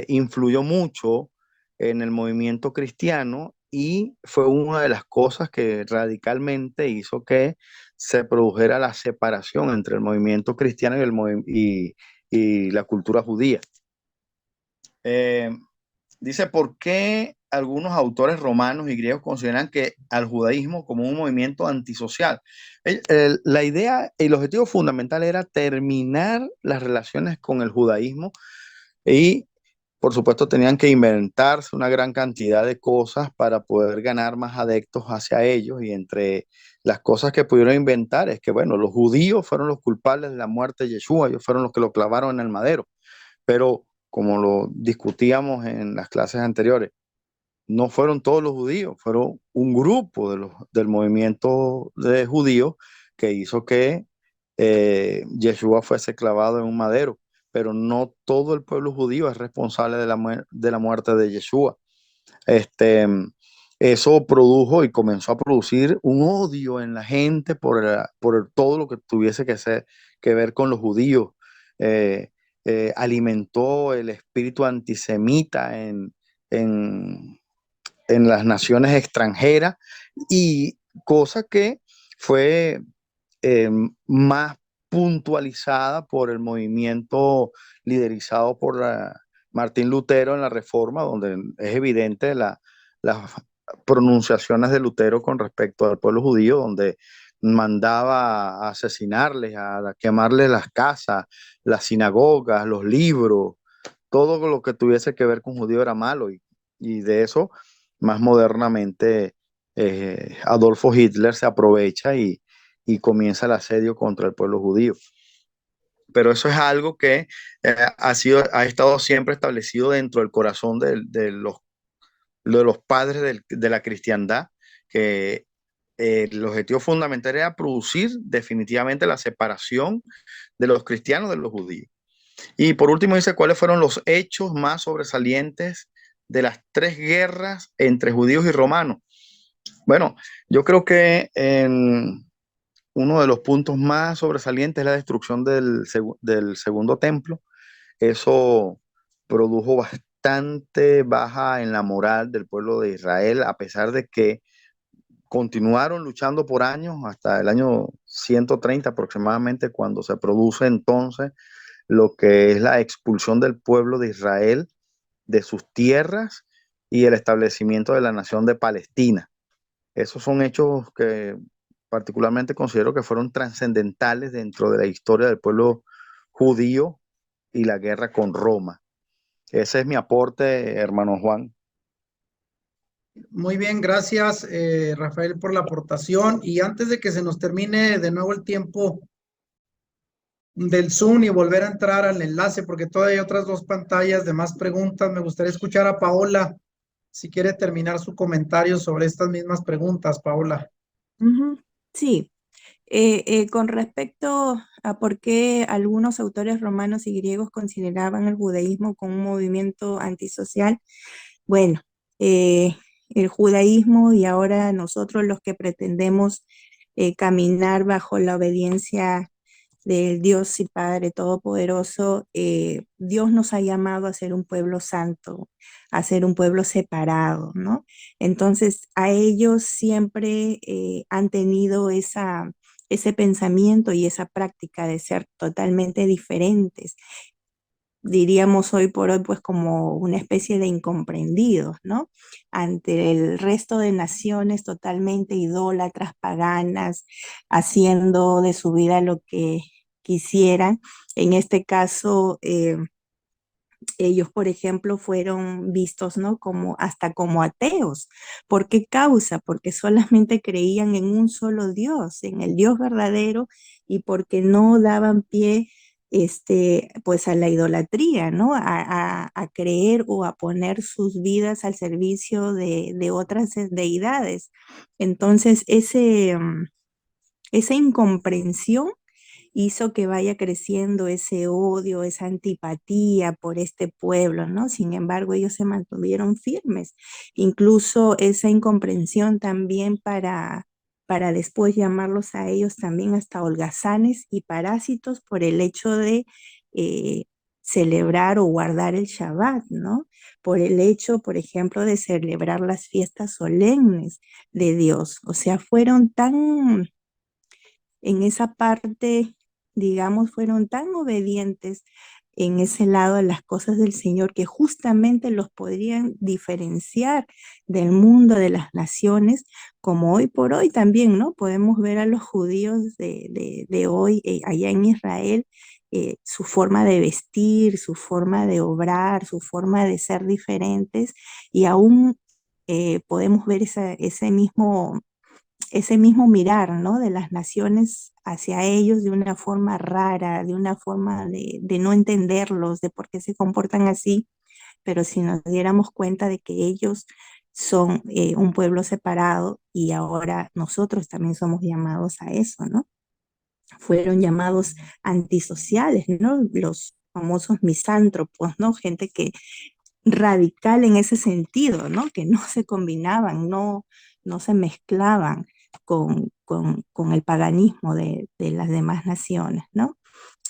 influyó mucho en el movimiento cristiano y fue una de las cosas que radicalmente hizo que se produjera la separación entre el movimiento cristiano y la cultura judía. Eh, Dice, ¿por qué algunos autores romanos y griegos consideran que al judaísmo como un movimiento antisocial? La idea, el objetivo fundamental era terminar las relaciones con el judaísmo y, por supuesto, tenían que inventarse una gran cantidad de cosas para poder ganar más adeptos hacia ellos. Y entre las cosas que pudieron inventar es que, bueno, los judíos fueron los culpables de la muerte de Yeshua, ellos fueron los que lo clavaron en el madero. Pero como lo discutíamos en las clases anteriores, no fueron todos los judíos, fueron un grupo del movimiento de judíos que hizo que Yeshua fuese clavado en un madero, pero no todo el pueblo judío es responsable de la muerte de Yeshua. Este, Eso produjo y comenzó a producir un odio en la gente por todo lo que tuviese que ver con los judíos. Eh, Alimentó el espíritu antisemita en, en las naciones extranjeras y cosa que fue eh, más puntualizada por el movimiento liderizado por Martín Lutero en la Reforma, donde es evidente las pronunciaciones de Lutero con respecto al pueblo judío, donde mandaba a asesinarles, a quemarles las casas, las sinagogas, los libros, todo lo que tuviese que ver con judío era malo y de eso más modernamente Adolfo Hitler se aprovecha y comienza el asedio contra el pueblo judío. Pero eso es algo que ha estado siempre establecido dentro del corazón de los padres de la cristiandad, que el objetivo fundamental era producir definitivamente la separación de los cristianos de los judíos. Y por último dice, ¿cuáles fueron los hechos más sobresalientes de las tres guerras entre judíos y romanos? Bueno, yo creo que uno de los puntos más sobresalientes es la destrucción del segundo templo. Eso produjo bastante baja en la moral del pueblo de Israel, a pesar de que continuaron luchando por años, hasta el año 130 aproximadamente, cuando se produce entonces lo que es la expulsión del pueblo de Israel de sus tierras y el establecimiento de la nación de Palestina. Esos son hechos que particularmente considero que fueron trascendentales dentro de la historia del pueblo judío y la guerra con Roma. Ese es mi aporte, hermano Juan. Muy bien, gracias, Rafael, por la aportación. Y antes de que se nos termine de nuevo el tiempo del Zoom y volver a entrar al enlace, porque todavía hay otras dos pantallas de más preguntas, me gustaría escuchar a Paola, si quiere terminar su comentario sobre estas mismas preguntas, Paola. Sí, con respecto a por qué algunos autores romanos y griegos consideraban el judaísmo como un movimiento antisocial, bueno, el judaísmo y ahora nosotros los que pretendemos caminar bajo la obediencia del Dios y Padre Todopoderoso, Dios nos ha llamado a ser un pueblo santo, a ser un pueblo separado, ¿no? Entonces, a ellos siempre han tenido ese pensamiento y esa práctica de ser totalmente diferentes, diríamos hoy por hoy, pues como una especie de incomprendidos, ¿no? Ante el resto de naciones totalmente idólatras, paganas, haciendo de su vida lo que quisieran. En este caso, ellos, por ejemplo, fueron vistos, ¿no? Como hasta como ateos. ¿Por qué causa? Porque solamente creían en un solo Dios, en el Dios verdadero, y porque no daban pie, pues a la idolatría, ¿no? A creer o a poner sus vidas al servicio de otras deidades. Entonces, esa incomprensión hizo que vaya creciendo ese odio, esa antipatía por este pueblo, ¿no? Sin embargo, ellos se mantuvieron firmes. Incluso esa incomprensión también para después llamarlos a ellos también hasta holgazanes y parásitos por el hecho de eh, celebrar o guardar el Shabbat, ¿no? Por el hecho, por ejemplo, de celebrar las fiestas solemnes de Dios. O sea, fueron tan, en esa parte, digamos, fueron tan obedientes en ese lado de las cosas del Señor que justamente los podrían diferenciar del mundo de las naciones, como hoy por hoy también, ¿no? Podemos ver a los judíos de hoy allá en Israel, su forma de vestir, su forma de obrar, su forma de ser diferentes, y aún podemos ver ese mismo mirar, ¿no? De las naciones hacia ellos de una forma rara, de una forma de no entenderlos, de por qué se comportan así, pero si nos diéramos cuenta de que ellos son un pueblo separado y ahora nosotros también somos llamados a eso, ¿no? Fueron llamados antisociales, ¿no? Los famosos misántropos, ¿no? Gente que radical en ese sentido, ¿no? Que no se combinaban, no se mezclaban con el paganismo de las demás naciones, ¿no?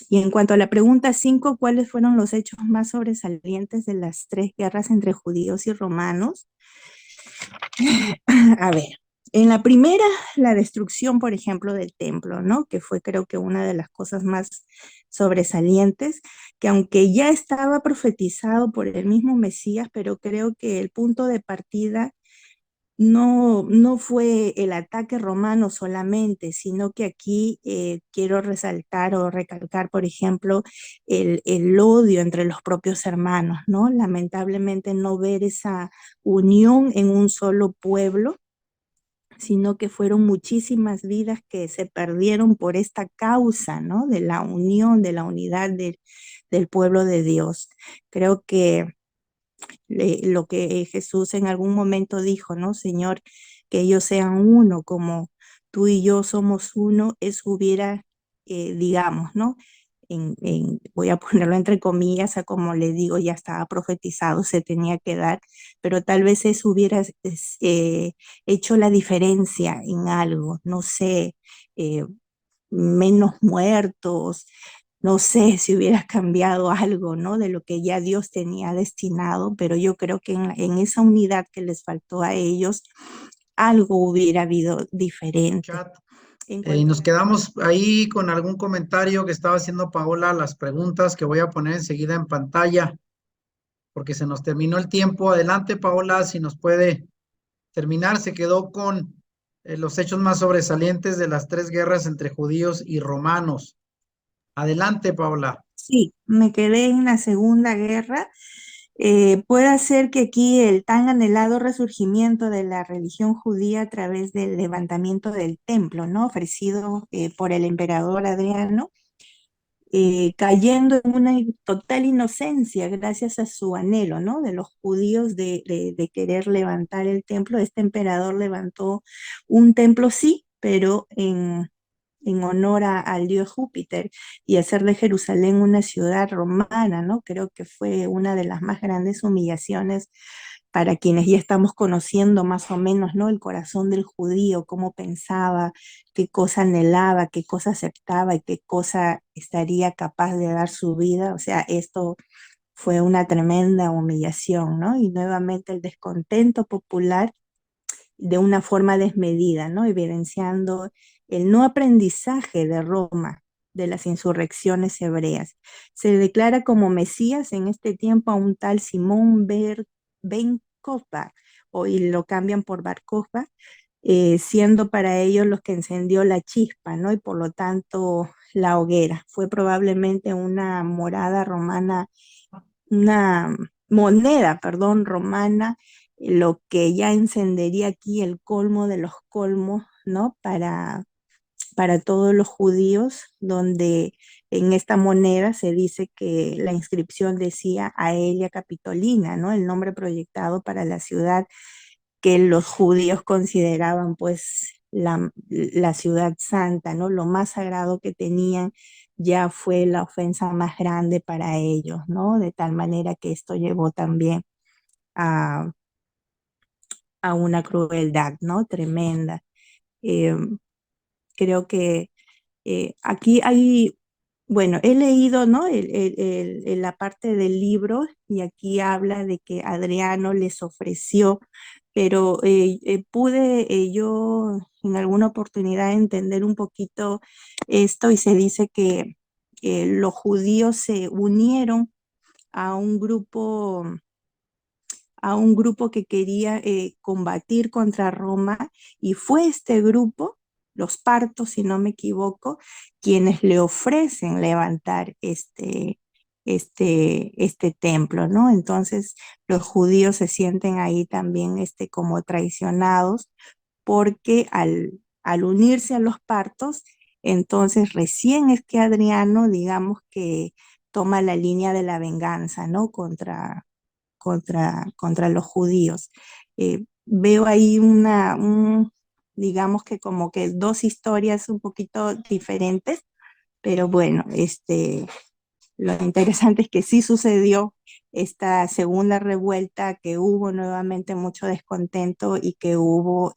Y en cuanto a la pregunta 5, ¿cuáles fueron los hechos más sobresalientes de las tres guerras entre judíos y romanos? A ver, en la primera, la destrucción, por ejemplo, del templo, ¿no? Que fue creo que una de las cosas más sobresalientes, que aunque ya estaba profetizado por el mismo Mesías, pero creo que el punto de partida no fue el ataque romano solamente, sino que aquí quiero resaltar o recalcar, por ejemplo, el odio entre los propios hermanos, ¿no? Lamentablemente no ver esa unión en un solo pueblo, sino que fueron muchísimas vidas que se perdieron por esta causa, ¿no? De la unión, de la unidad del pueblo de Dios. Creo que lo que Jesús en algún momento dijo, ¿no? Señor, que ellos sean uno, como tú y yo somos uno, eso hubiera, digamos, ¿no? Voy a ponerlo entre comillas, a como le digo, ya estaba profetizado, se tenía que dar, pero tal vez eso hubiera hecho la diferencia en algo, no sé, eh, menos muertos, no sé si hubiera cambiado algo, ¿no? De lo que ya Dios tenía destinado, pero yo creo que en esa unidad que les faltó a ellos, algo hubiera habido diferente. Chat. En Y cuanto a nos quedamos ahí con algún comentario que estaba haciendo Paola, las preguntas que voy a poner enseguida en pantalla, porque se nos terminó el tiempo. Adelante, Paola, si nos puede terminar. Se quedó con los hechos más sobresalientes de las tres guerras entre judíos y romanos. Adelante, Paola. sí, me quedé en la Segunda Guerra. Puede ser que aquí el tan anhelado resurgimiento de la religión judía a través del levantamiento del templo, ¿no? Ofrecido por el emperador Adriano, cayendo en una total inocencia gracias a su anhelo, ¿no? De los judíos de querer levantar el templo. Este emperador levantó un templo, sí, pero en honor al dios Júpiter y hacer de Jerusalén una ciudad romana, ¿no? Creo que fue una de las más grandes humillaciones para quienes ya estamos conociendo más o menos, ¿no? El corazón del judío, cómo pensaba, qué cosa anhelaba, qué cosa aceptaba y qué cosa estaría capaz de dar su vida. O sea, esto fue una tremenda humillación, ¿no? Y nuevamente el descontento popular de una forma desmedida, ¿no? Evidenciando el no aprendizaje de Roma de las insurrecciones hebreas. Se declara como Mesías en este tiempo a un tal Simón Ben Kokhba, y lo cambian por Bar Kokhba, siendo para ellos los que encendió la chispa, ¿no? Y por lo tanto la hoguera. Fue probablemente una morada romana, una moneda, perdón, romana, lo que ya encendería aquí el colmo de los colmos, ¿no? Para todos los judíos, donde en esta moneda se dice que la inscripción decía Aelia Capitolina, ¿no? El nombre proyectado para la ciudad que los judíos consideraban pues la ciudad santa, ¿no? Lo más sagrado que tenían ya fue la ofensa más grande para ellos, ¿no? De tal manera que esto llevó también a, a una crueldad, ¿no? Tremenda. Eh, Creo que aquí hay Bueno, he leído, ¿no? La parte del libro y aquí habla de que Adriano les ofreció, pero pude yo en alguna oportunidad entender un poquito esto y se dice que los judíos se unieron a un grupo que quería combatir contra Roma y fue este grupo, los partos, si no me equivoco, quienes le ofrecen levantar este templo, ¿no? Entonces los judíos se sienten ahí también como traicionados porque al unirse a los partos, entonces recién es que Adriano, digamos que toma la línea de la venganza, ¿no? Contra los judíos. Veo ahí digamos que como que dos historias un poquito diferentes, pero bueno, lo interesante es que sí sucedió esta segunda revuelta, que hubo nuevamente mucho descontento y que hubo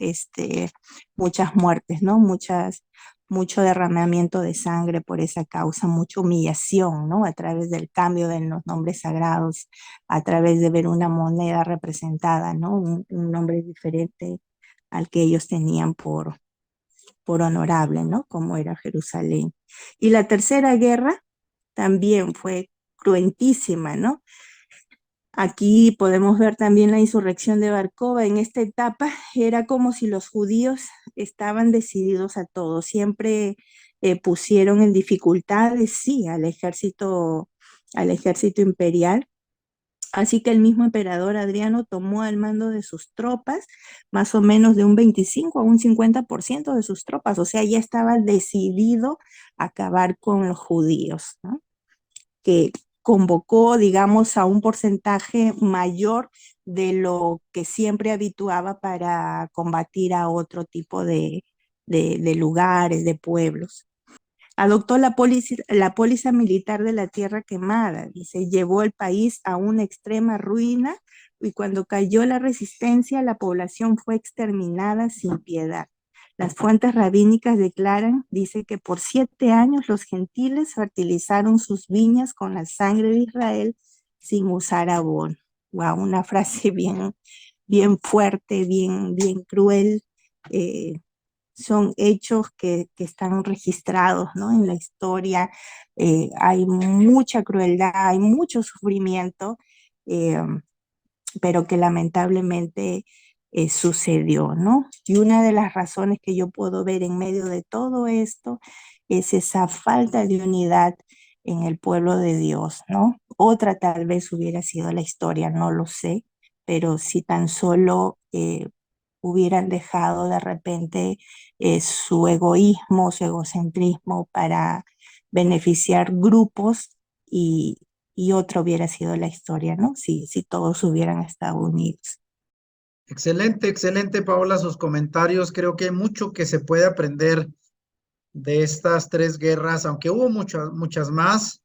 muchas muertes, ¿no? Mucho derramamiento de sangre por esa causa, mucha humillación, ¿no? A través del cambio de los nombres sagrados, a través de ver una moneda representada, ¿no? Un nombre diferente al que ellos tenían por honorable, ¿no? Como era Jerusalén. Y la tercera guerra también fue cruentísima, ¿no? Aquí podemos ver también la insurrección de Bar Kokhba. En esta etapa era como si los judíos estaban decididos a todo. Siempre pusieron en dificultades, sí, al ejército imperial. Así que el mismo emperador Adriano tomó al mando de sus tropas, más o menos de un 25 a un 50% de sus tropas. O sea, ya estaba decidido a acabar con los judíos, ¿no? Que convocó, digamos, a un porcentaje mayor de lo que siempre habituaba para combatir a otro tipo de lugares, de pueblos. Adoptó la póliza militar de la tierra quemada y se llevó el país a una extrema ruina y cuando cayó la resistencia, la población fue exterminada sin piedad. Las fuentes rabínicas declaran, dice que por 7 años los gentiles fertilizaron sus viñas con la sangre de Israel sin usar abono. Wow, una frase bien fuerte, bien cruel. Son hechos que están registrados, ¿no? En la historia. Hay mucha crueldad, hay mucho sufrimiento, eh, pero que lamentablemente sucedió, ¿no? Y una de las razones que yo puedo ver en medio de todo esto es esa falta de unidad en el pueblo de Dios, ¿no? Otra tal vez hubiera sido la historia, no lo sé, pero si tan solo hubieran dejado de repente su egoísmo, su egocentrismo para beneficiar grupos y, y otra hubiera sido la historia, ¿no? Si todos hubieran estado unidos. Excelente, excelente, Paola, sus comentarios. Creo que hay mucho que se puede aprender de estas tres guerras, aunque hubo muchas más,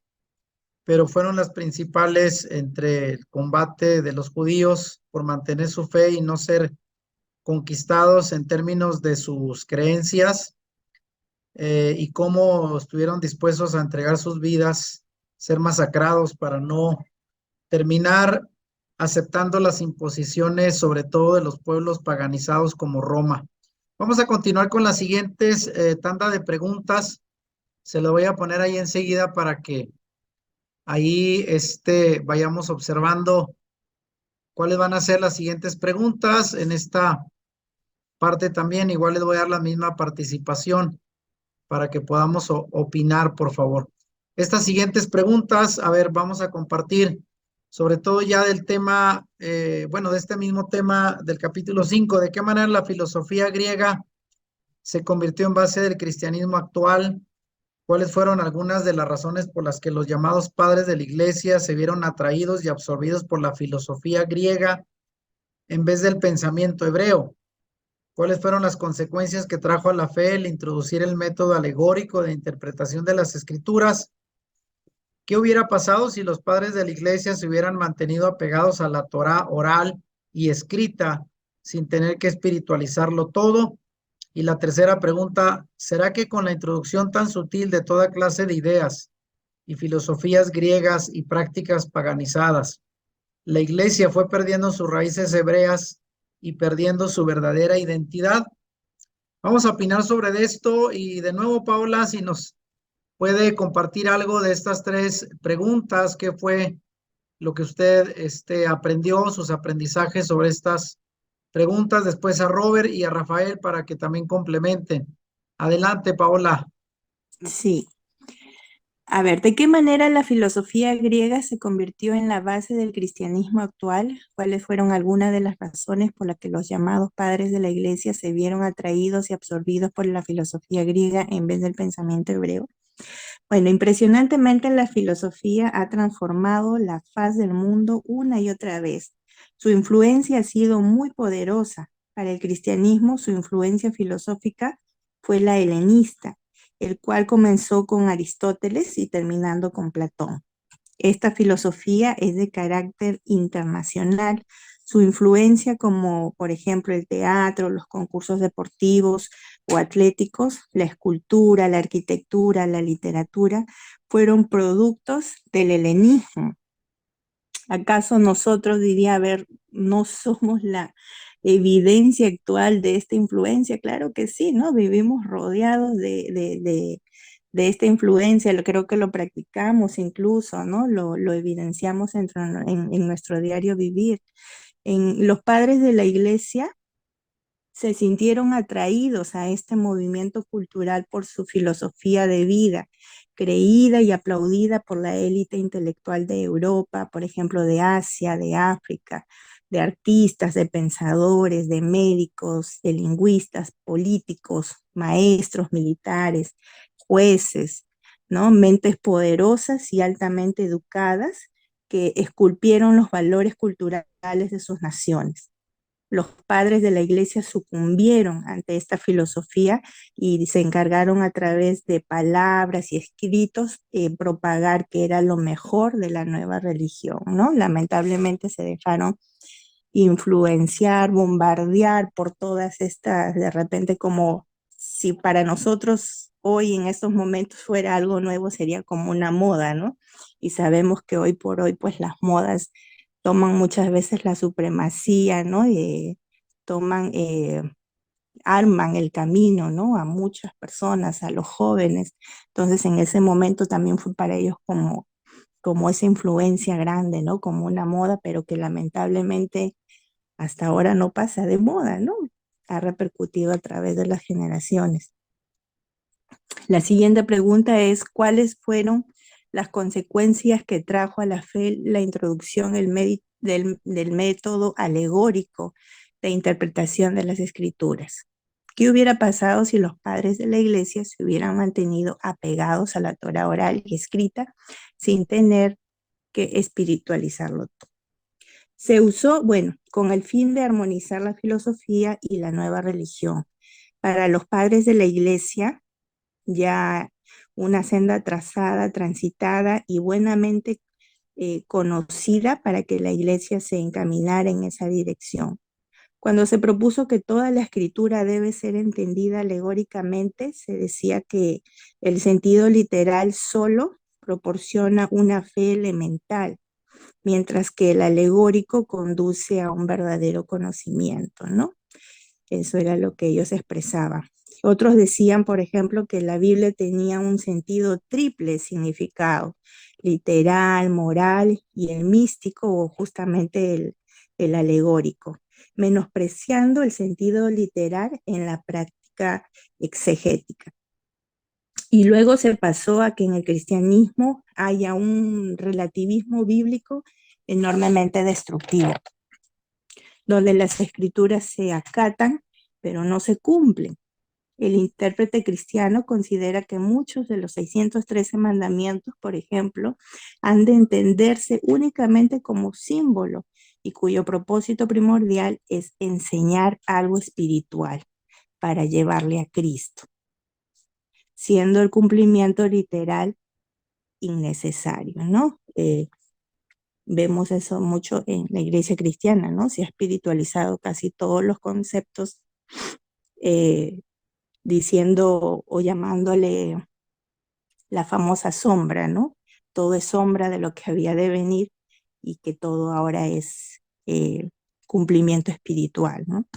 pero fueron las principales entre el combate de los judíos por mantener su fe y no ser conquistados en términos de sus creencias, y cómo estuvieron dispuestos a entregar sus vidas, ser masacrados para no terminar aceptando las imposiciones, sobre todo de los pueblos paganizados como Roma. Vamos a continuar con las siguientes tanda de preguntas. Se lo voy a poner ahí enseguida para que ahí vayamos observando cuáles van a ser las siguientes preguntas. En esta parte también igual les voy a dar la misma participación para que podamos opinar, por favor. Estas siguientes preguntas, a ver, vamos a compartir, sobre todo ya del tema, bueno, de este mismo tema del capítulo 5, de qué manera la filosofía griega se convirtió en base del cristianismo actual, cuáles fueron algunas de las razones por las que los llamados padres de la iglesia se vieron atraídos y absorbidos por la filosofía griega en vez del pensamiento hebreo. ¿Cuáles fueron las consecuencias que trajo a la fe el introducir el método alegórico de interpretación de las escrituras? ¿Qué hubiera pasado si los padres de la iglesia se hubieran mantenido apegados a la Torá oral y escrita sin tener que espiritualizarlo todo? Y la tercera pregunta, ¿será que con la introducción tan sutil de toda clase de ideas y filosofías griegas y prácticas paganizadas. La iglesia fue perdiendo sus raíces hebreas y perdiendo su verdadera identidad. Vamos a opinar sobre esto y de nuevo, Paula, si nos puede compartir algo de estas tres preguntas, ¿qué fue lo que usted aprendió, sus aprendizajes sobre estas preguntas? Después a Robert y a Rafael para que también complementen. Adelante, Paola. Sí. A ver, ¿de qué manera la filosofía griega se convirtió en la base del cristianismo actual? ¿Cuáles fueron algunas de las razones por las que los llamados padres de la iglesia se vieron atraídos y absorbidos por la filosofía griega en vez del pensamiento hebreo? Bueno, impresionantemente la filosofía ha transformado la faz del mundo una y otra vez. Su influencia ha sido muy poderosa. Para el cristianismo, su influencia filosófica fue la helenista, el cual comenzó con Aristóteles y terminando con Platón. Esta filosofía es de carácter internacional. Su influencia, como por ejemplo el teatro, los concursos deportivos o atléticos, la escultura, la arquitectura, la literatura, fueron productos del helenismo. ¿Acaso nosotros, diría, a ver, no somos la evidencia actual de esta influencia? Claro que sí, ¿no? Vivimos rodeados de esta influencia, creo que lo practicamos incluso, ¿no? Lo evidenciamos en nuestro diario vivir. Los padres de la iglesia se sintieron atraídos a este movimiento cultural por su filosofía de vida, creída y aplaudida por la élite intelectual de Europa, por ejemplo, de Asia, de África, de artistas, de pensadores, de médicos, de lingüistas, políticos, maestros, militares, jueces, ¿no? Mentes poderosas y altamente educadas que esculpieron los valores culturales de sus naciones. Los padres de la iglesia sucumbieron ante esta filosofía y se encargaron a través de palabras y escritos propagar que era lo mejor de la nueva religión, ¿no? Lamentablemente se dejaron influenciar, bombardear por todas estas, de repente como si para nosotros hoy en estos momentos fuera algo nuevo, sería como una moda, ¿no? Y sabemos que hoy por hoy pues las modas toman muchas veces la supremacía, ¿no? Arman el camino, ¿no? A muchas personas, a los jóvenes. Entonces, en ese momento también fue para ellos como esa influencia grande, ¿no? Como una moda, pero que lamentablemente hasta ahora no pasa de moda, ¿no? Ha repercutido a través de las generaciones. La siguiente pregunta es, ¿cuáles fueron las consecuencias que trajo a la fe la introducción del método alegórico de interpretación de las escrituras? ¿Qué hubiera pasado si los padres de la iglesia se hubieran mantenido apegados a la Torá oral y escrita sin tener que espiritualizarlo todo? Se usó, bueno, con el fin de armonizar la filosofía y la nueva religión. Para los padres de la iglesia, ya una senda trazada, transitada y buenamente conocida para que la iglesia se encaminara en esa dirección. Cuando se propuso que toda la escritura debe ser entendida alegóricamente, se decía que el sentido literal solo proporciona una fe elemental, mientras que el alegórico conduce a un verdadero conocimiento, ¿no? Eso era lo que ellos expresaban. Otros decían, por ejemplo, que la Biblia tenía un sentido triple significado, literal, moral y el místico o justamente el alegórico, menospreciando el sentido literal en la práctica exegética. Y luego se pasó a que en el cristianismo haya un relativismo bíblico enormemente destructivo, donde las escrituras se acatan, pero no se cumplen. El intérprete cristiano considera que muchos de los 613 mandamientos, por ejemplo, han de entenderse únicamente como símbolo y cuyo propósito primordial es enseñar algo espiritual para llevarle a Cristo, siendo el cumplimiento literal innecesario, ¿no? Vemos eso mucho en la iglesia cristiana, ¿no? Se ha espiritualizado casi todos los conceptos diciendo o llamándole la famosa sombra, ¿no? todo es sombra de lo que había de venir y que todo ahora es cumplimiento espiritual, ¿no?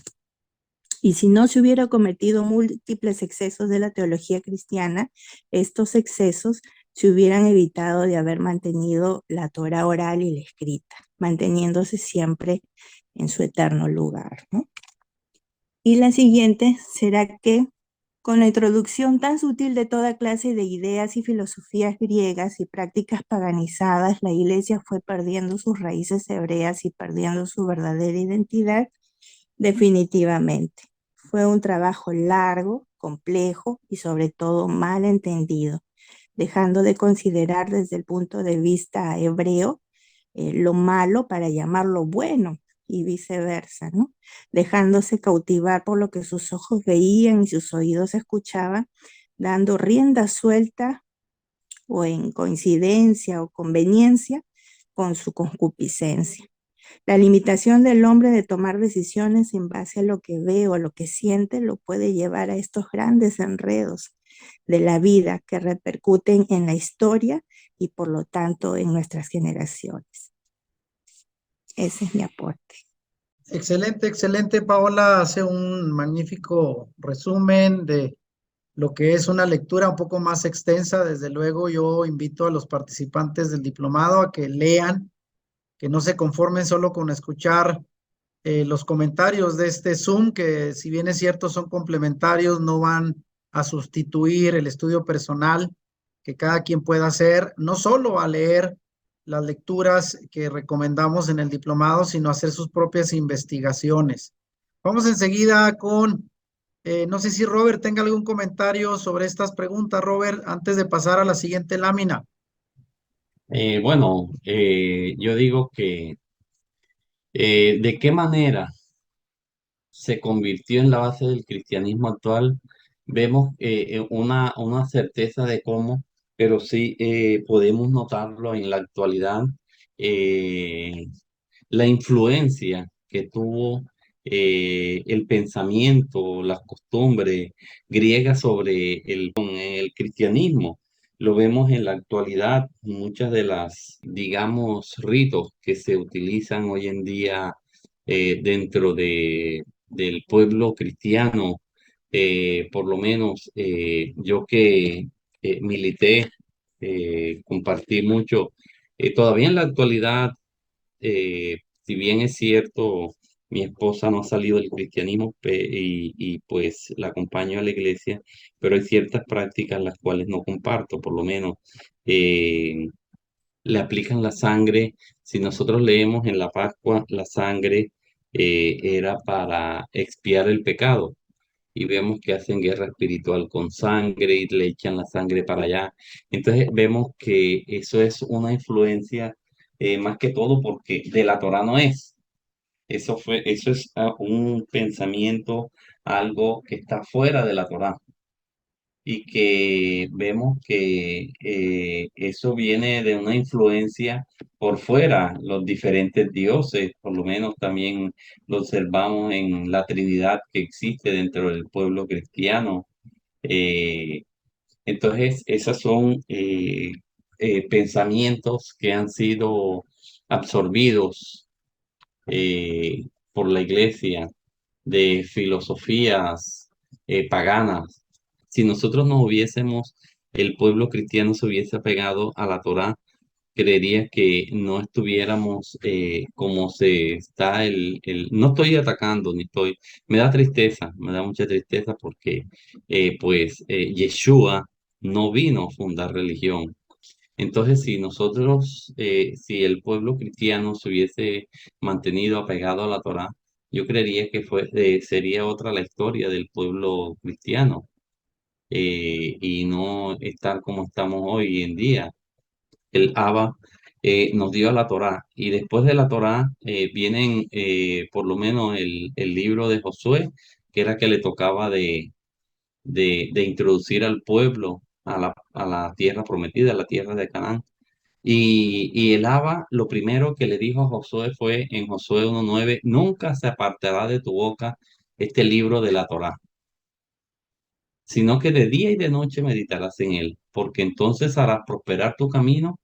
Y si no se hubiera cometido múltiples excesos de la teología cristiana, estos excesos se hubieran evitado de haber mantenido la Torá oral y la escrita, manteniéndose siempre en su eterno lugar, ¿no? Y la siguiente será que con la introducción tan sutil de toda clase de ideas y filosofías griegas y prácticas paganizadas, la Iglesia fue perdiendo sus raíces hebreas y perdiendo su verdadera identidad definitivamente. Fue un trabajo largo, complejo y sobre todo mal entendido, dejando de considerar desde el punto de vista hebreo lo malo para llamarlo bueno y viceversa, ¿no? Dejándose cautivar por lo que sus ojos veían y sus oídos escuchaban, dando rienda suelta o en coincidencia o conveniencia con su concupiscencia. La limitación del hombre de tomar decisiones en base a lo que ve o a lo que siente lo puede llevar a estos grandes enredos de la vida que repercuten en la historia y por lo tanto en nuestras generaciones. Ese es mi aporte. Excelente, excelente. Paola hace un magnífico resumen de lo que es una lectura un poco más extensa. Desde luego, yo invito a los participantes del diplomado a que lean, que no se conformen solo con escuchar los comentarios de este Zoom, que si bien es cierto son complementarios, no van a sustituir el estudio personal que cada quien pueda hacer, no solo a leer las lecturas que recomendamos en el diplomado, sino hacer sus propias investigaciones. Vamos enseguida con, no sé si Robert tenga algún comentario sobre estas preguntas, Robert, antes de pasar a la siguiente lámina. Bueno, yo digo que ¿de qué manera se convirtió en la base del cristianismo actual? Vemos una certeza de cómo, pero sí podemos notarlo en la actualidad, eh, la influencia que tuvo el pensamiento, las costumbres griegas sobre el cristianismo. Lo vemos en la actualidad, muchas de las, digamos, ritos que se utilizan hoy en día dentro del pueblo cristiano, por lo menos yo que milité, compartí mucho, todavía en la actualidad, si bien es cierto, mi esposa no ha salido del cristianismo y pues la acompaño a la iglesia, pero hay ciertas prácticas las cuales no comparto, por lo menos eh, le aplican la sangre. Si nosotros leemos en la Pascua, la sangre era para expiar el pecado. Y vemos que hacen guerra espiritual con sangre y le echan la sangre para allá. Entonces vemos que eso es una influencia más que todo porque de la Torah no es. Eso es un pensamiento, algo que está fuera de la Torah y que vemos que eso viene de una influencia por fuera, los diferentes dioses, por lo menos también lo observamos en la Trinidad que existe dentro del pueblo cristiano. Eh, entonces, esos son pensamientos que han sido absorbidos por la iglesia de filosofías paganas. Si nosotros no hubiésemos, el pueblo cristiano se hubiese apegado a la Torá, creería que no estuviéramos como se está no estoy atacando, ni estoy, me da tristeza, me da mucha tristeza porque Yeshua no vino a fundar religión. Entonces, si nosotros, si el pueblo cristiano se hubiese mantenido apegado a la Torá, yo creería que sería otra la historia del pueblo cristiano y no estar como estamos hoy en día. El Abba nos dio la Torá y después de la Torá vienen por lo menos el libro de Josué, que era que le tocaba de introducir al pueblo a la tierra prometida, a la tierra de Canaán. Y el Abba, lo primero que le dijo a Josué fue en Josué 1:9, nunca se apartará de tu boca este libro de la Torá, sino que de día y de noche meditarás en él, porque entonces harás prosperar tu camino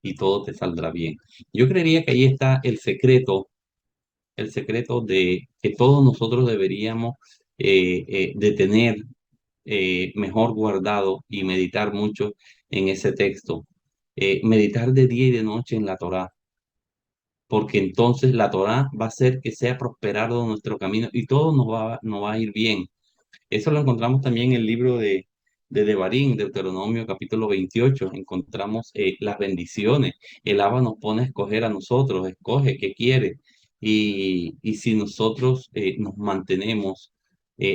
y todo te saldrá bien. Yo creería que ahí está el secreto de que todos nosotros deberíamos de tener mejor guardado y meditar mucho en ese texto. Meditar de día y de noche en la Torá, porque entonces la Torá va a hacer que sea prosperado nuestro camino y todo nos va a ir bien. Eso lo encontramos también en el libro de Devarim, Deuteronomio capítulo 28. Encontramos las bendiciones. El Abba nos pone a escoger a nosotros, escoge qué quiere. Y si nosotros nos mantenemos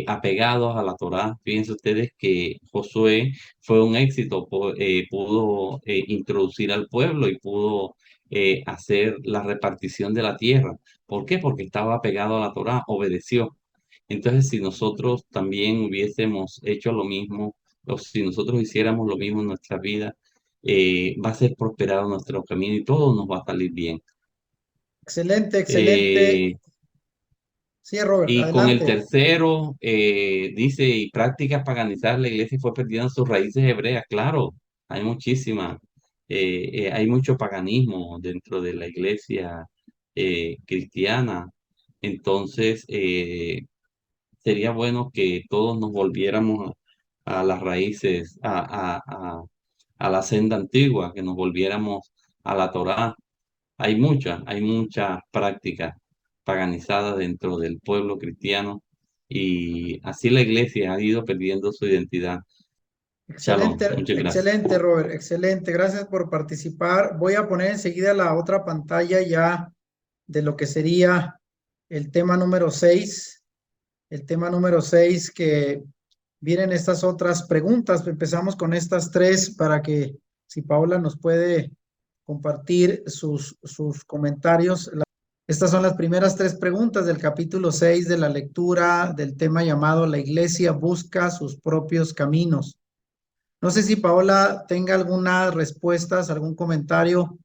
apegados a la Torá, fíjense ustedes que Josué fue un éxito, pudo introducir al pueblo y pudo hacer la repartición de la tierra. ¿Por qué? Porque estaba apegado a la Torá, obedeció. Entonces, si nosotros también hubiésemos hecho lo mismo, o si nosotros hiciéramos lo mismo en nuestra vida, va a ser prosperado nuestro camino y todo nos va a salir bien. Excelente, excelente. Eh, Sí, Robert, y con el adelante. tercero, dice, y prácticas paganizadas, la iglesia fue perdiendo sus raíces hebreas. Claro, hay muchísimas, hay mucho paganismo dentro de la iglesia cristiana. Entonces, sería bueno que todos nos volviéramos a las raíces, a la senda antigua, que nos volviéramos a la Torá. Hay muchas prácticas paganizadas dentro del pueblo cristiano y así la iglesia ha ido perdiendo su identidad. Shalom, Excelente, muchas gracias. excelente, Robert, excelente. Gracias por participar. Voy a poner enseguida la otra pantalla ya de lo que sería el tema número 6. El tema número 6 que vienen estas otras preguntas. Empezamos con estas tres para que si Paola nos puede compartir sus comentarios. Estas son las primeras tres preguntas del capítulo 6 de la lectura del tema llamado La Iglesia busca sus propios caminos. No sé si Paola tenga algunas respuestas, algún comentario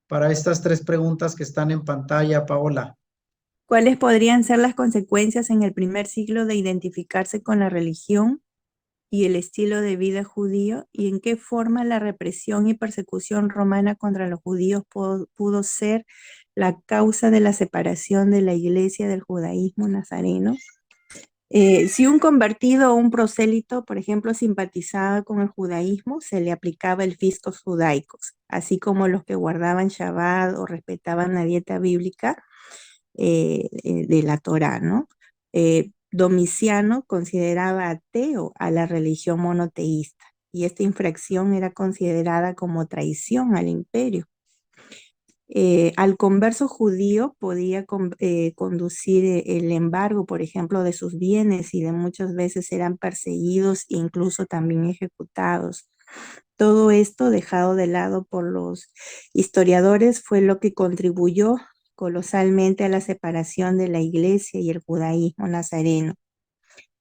para estas tres preguntas que están en pantalla, Paola. ¿Cuáles podrían ser las consecuencias en el primer siglo de identificarse con la religión y el estilo de vida judío? ¿Y en qué forma la represión y persecución romana contra los judíos pudo ser la causa de la separación de la iglesia del judaísmo nazareno? Si un convertido o un prosélito, por ejemplo, simpatizaba con el judaísmo, se le aplicaba el fiscos judaicos, así como los que guardaban Shabbat o respetaban la dieta bíblica de la Torá, ¿no? Domiciano consideraba ateo a la religión monoteísta y esta infracción era considerada como traición al imperio. Al converso judío podía conducir el embargo, por ejemplo, de sus bienes y de muchas veces eran perseguidos e incluso también ejecutados. Todo esto dejado de lado por los historiadores fue lo que contribuyó colosalmente a la separación de la iglesia y el judaísmo nazareno,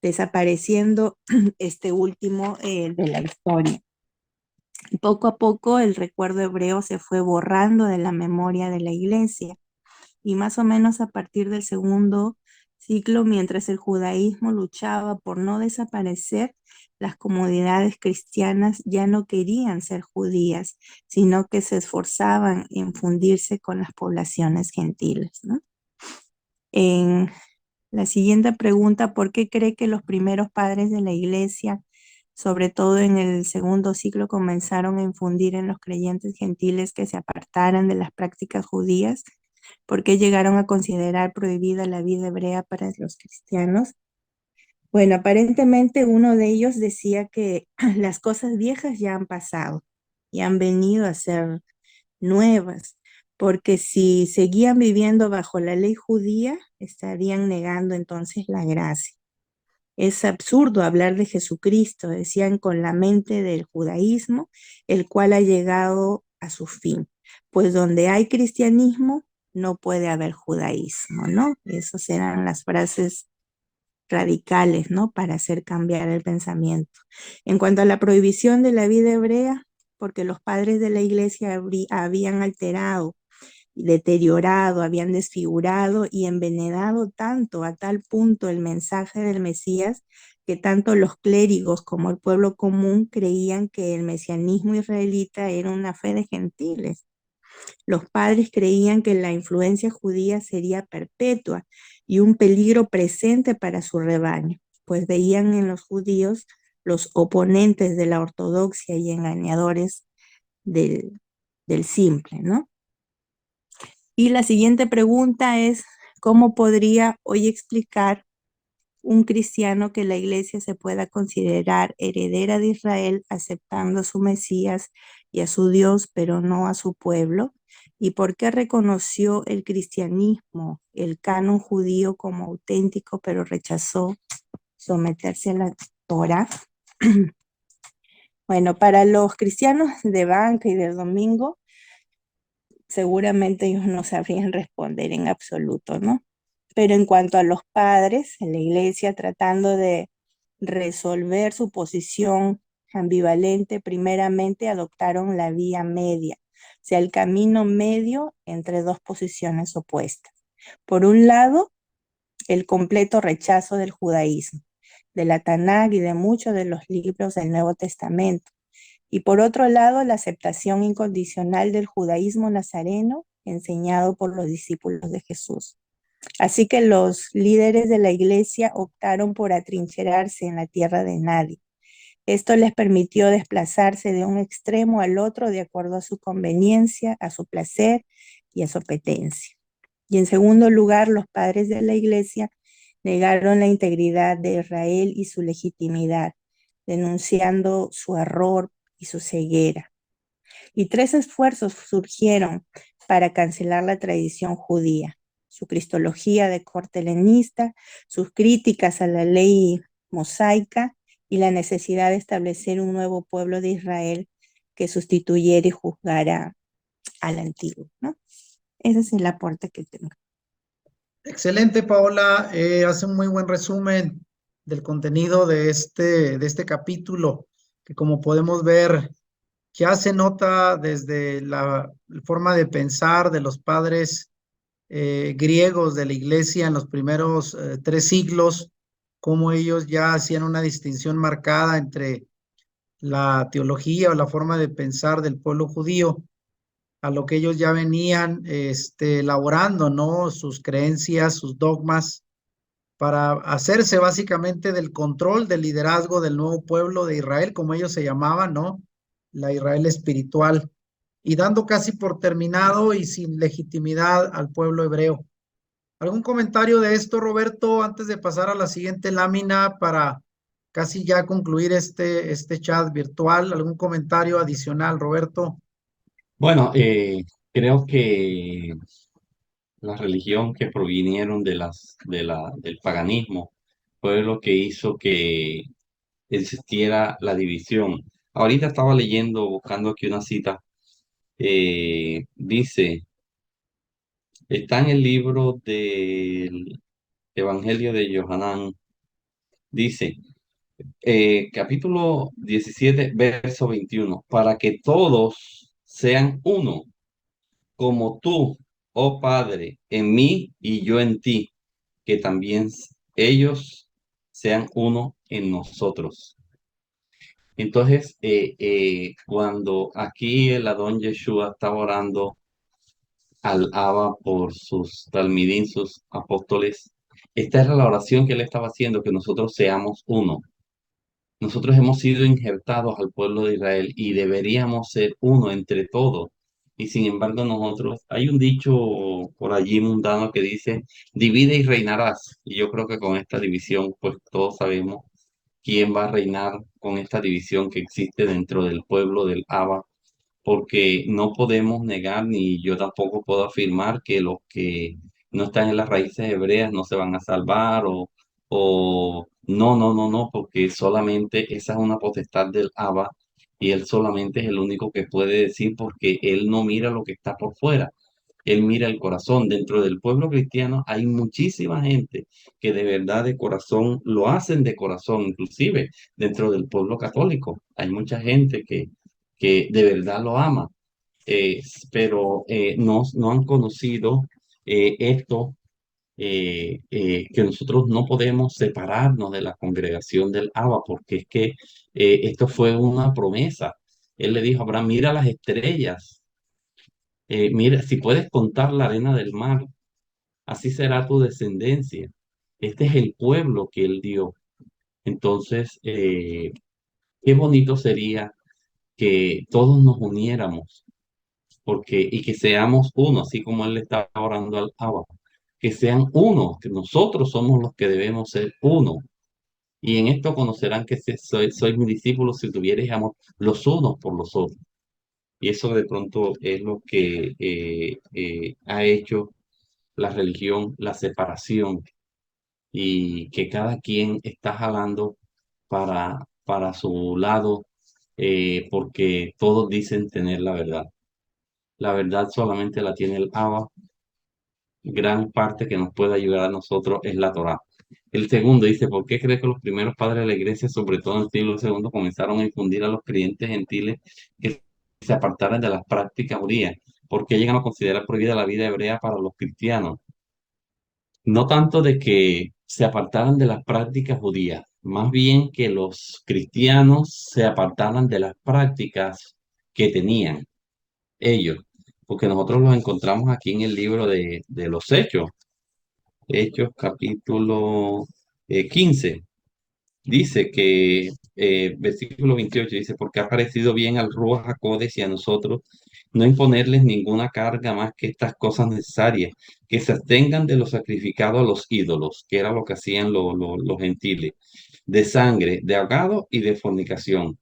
desapareciendo este último de la historia. Poco a poco el recuerdo hebreo se fue borrando de la memoria de la iglesia y más o menos a partir del segundo siglo, mientras el judaísmo luchaba por no desaparecer, las comunidades cristianas ya no querían ser judías, sino que se esforzaban en fundirse con las poblaciones gentiles, ¿no? En la siguiente pregunta, ¿por qué cree que los primeros padres de la iglesia, sobre todo en el segundo siglo, comenzaron a infundir en los creyentes gentiles que se apartaran de las prácticas judías? ¿Por qué llegaron a considerar prohibida la vida hebrea para los cristianos? Bueno, aparentemente uno de ellos decía que las cosas viejas ya han pasado y han venido a ser nuevas, porque si seguían viviendo bajo la ley judía, estarían negando entonces la gracia. Es absurdo hablar de Jesucristo, decían, con la mente del judaísmo, el cual ha llegado a su fin. Pues donde hay cristianismo, no puede haber judaísmo, ¿no? Esas eran las frases radicales, ¿no? Para hacer cambiar el pensamiento. En cuanto a la prohibición de la vida hebrea, porque los padres de la iglesia habían alterado, deteriorado, habían desfigurado y envenenado tanto a tal punto el mensaje del Mesías que tanto los clérigos como el pueblo común creían que el mesianismo israelita era una fe de gentiles Los padres creían que la influencia judía sería perpetua y un peligro presente para su rebaño, pues veían en los judíos los oponentes de la ortodoxia y engañadores del, del simple, ¿no? Y la siguiente pregunta es, ¿cómo podría hoy explicar un cristiano que la iglesia se pueda considerar heredera de Israel, aceptando a su Mesías y a su Dios, pero no a su pueblo? ¿Y por qué reconoció el cristianismo, el canon judío como auténtico, pero rechazó someterse a la Torá? Bueno, para los cristianos de banca y de domingo, seguramente ellos no sabrían responder en absoluto, ¿no? Pero en cuanto a los padres en la iglesia, tratando de resolver su posición ambivalente, primeramente adoptaron la vía media, o sea, el camino medio entre dos posiciones opuestas. Por un lado, el completo rechazo del judaísmo, de la Tanaj y de muchos de los libros del Nuevo Testamento. Y por otro lado, la aceptación incondicional del judaísmo nazareno enseñado por los discípulos de Jesús. Así que los líderes de la iglesia optaron por atrincherarse en la tierra de nadie. Esto les permitió desplazarse de un extremo al otro de acuerdo a su conveniencia, a su placer y a su apetencia. Y en segundo lugar, los padres de la iglesia negaron la integridad de Israel y su legitimidad, denunciando su error y su ceguera. Y tres esfuerzos surgieron para cancelar la tradición judía: su cristología de corte helenista, sus críticas a la ley mosaica y la necesidad de establecer un nuevo pueblo de Israel que sustituyera y juzgara al antiguo, ¿no? Ese es el aporte que tengo. Excelente, Paola. Hace un muy buen resumen del contenido de este capítulo, que como podemos ver, ya se nota desde la forma de pensar de los padres griegos de la iglesia en los primeros 3 siglos, cómo ellos ya hacían una distinción marcada entre la teología o la forma de pensar del pueblo judío a lo que ellos ya venían elaborando, ¿no? Sus creencias, sus dogmas, para hacerse básicamente del control, del liderazgo del nuevo pueblo de Israel, como ellos se llamaban, ¿no? La Israel espiritual, y dando casi por terminado y sin legitimidad al pueblo hebreo. ¿Algún comentario de esto, Roberto, antes de pasar a la siguiente lámina para casi ya concluir este chat virtual? ¿Algún comentario adicional, Roberto? Bueno, creo que la religión que provinieron del paganismo fue lo que hizo que existiera la división. Ahorita estaba leyendo, buscando aquí una cita, dice, está en el libro del Evangelio de Johanán, dice, capítulo 17 verso 21, para que todos sean uno, como tú, oh Padre, en mí y yo en ti, que también ellos sean uno en nosotros. Entonces, cuando aquí el Adón Yeshua estaba orando al Abba por sus talmidim, sus apóstoles, esta era la oración que él estaba haciendo, que nosotros seamos uno. Nosotros hemos sido injertados al pueblo de Israel y deberíamos ser uno entre todos. Y sin embargo, nosotros, hay un dicho por allí mundano que dice, divide y reinarás. Y yo creo que con esta división, pues todos sabemos quién va a reinar con esta división que existe dentro del pueblo del Abba, porque no podemos negar, ni yo tampoco puedo afirmar que los que no están en las raíces hebreas no se van a salvar o no, no, no, no, porque solamente esa es una potestad del Abba y él solamente es el único que puede decir porque él no mira lo que está por fuera. Él mira el corazón. Dentro del pueblo cristiano hay muchísima gente que de verdad de corazón lo hacen de corazón, inclusive dentro del pueblo católico. Hay mucha gente que de verdad lo ama, pero no han conocido esto, que nosotros no podemos separarnos de la congregación del Abba, porque es que esto fue una promesa. Él le dijo a Abraham, mira las estrellas Mira, si puedes contar la arena del mar, así será tu descendencia. Este es el pueblo que Él dio. Entonces, qué bonito sería que todos nos uniéramos y que seamos uno, así como Él le está orando al Abba, que sean uno, que nosotros somos los que debemos ser uno. Y en esto conocerán que sois mis discípulos si tuviereis amor los unos por los otros. Y eso de pronto es lo que ha hecho la religión, la separación, y que cada quien está jalando para su lado, porque todos dicen tener la verdad. La verdad solamente la tiene el Abba. Gran parte que nos puede ayudar a nosotros es la Torá. El segundo dice, ¿por qué cree que los primeros padres de la iglesia, sobre todo en el siglo segundo, comenzaron a infundir a los creyentes gentiles que se apartaran de las prácticas judías? ¿Por qué llegan a considerar prohibida la vida hebrea para los cristianos? No tanto de que se apartaran de las prácticas judías, más bien que los cristianos se apartaran de las prácticas que tenían ellos, porque nosotros los encontramos aquí en el libro de los Hechos. Hechos capítulo 15. Dice que, versículo 28 dice, porque ha parecido bien al Ruach HaKodesh y a nosotros no imponerles ninguna carga más que estas cosas necesarias, que se abstengan de lo sacrificado a los ídolos, que era lo que hacían los gentiles, de sangre, de ahogado y de fornicación,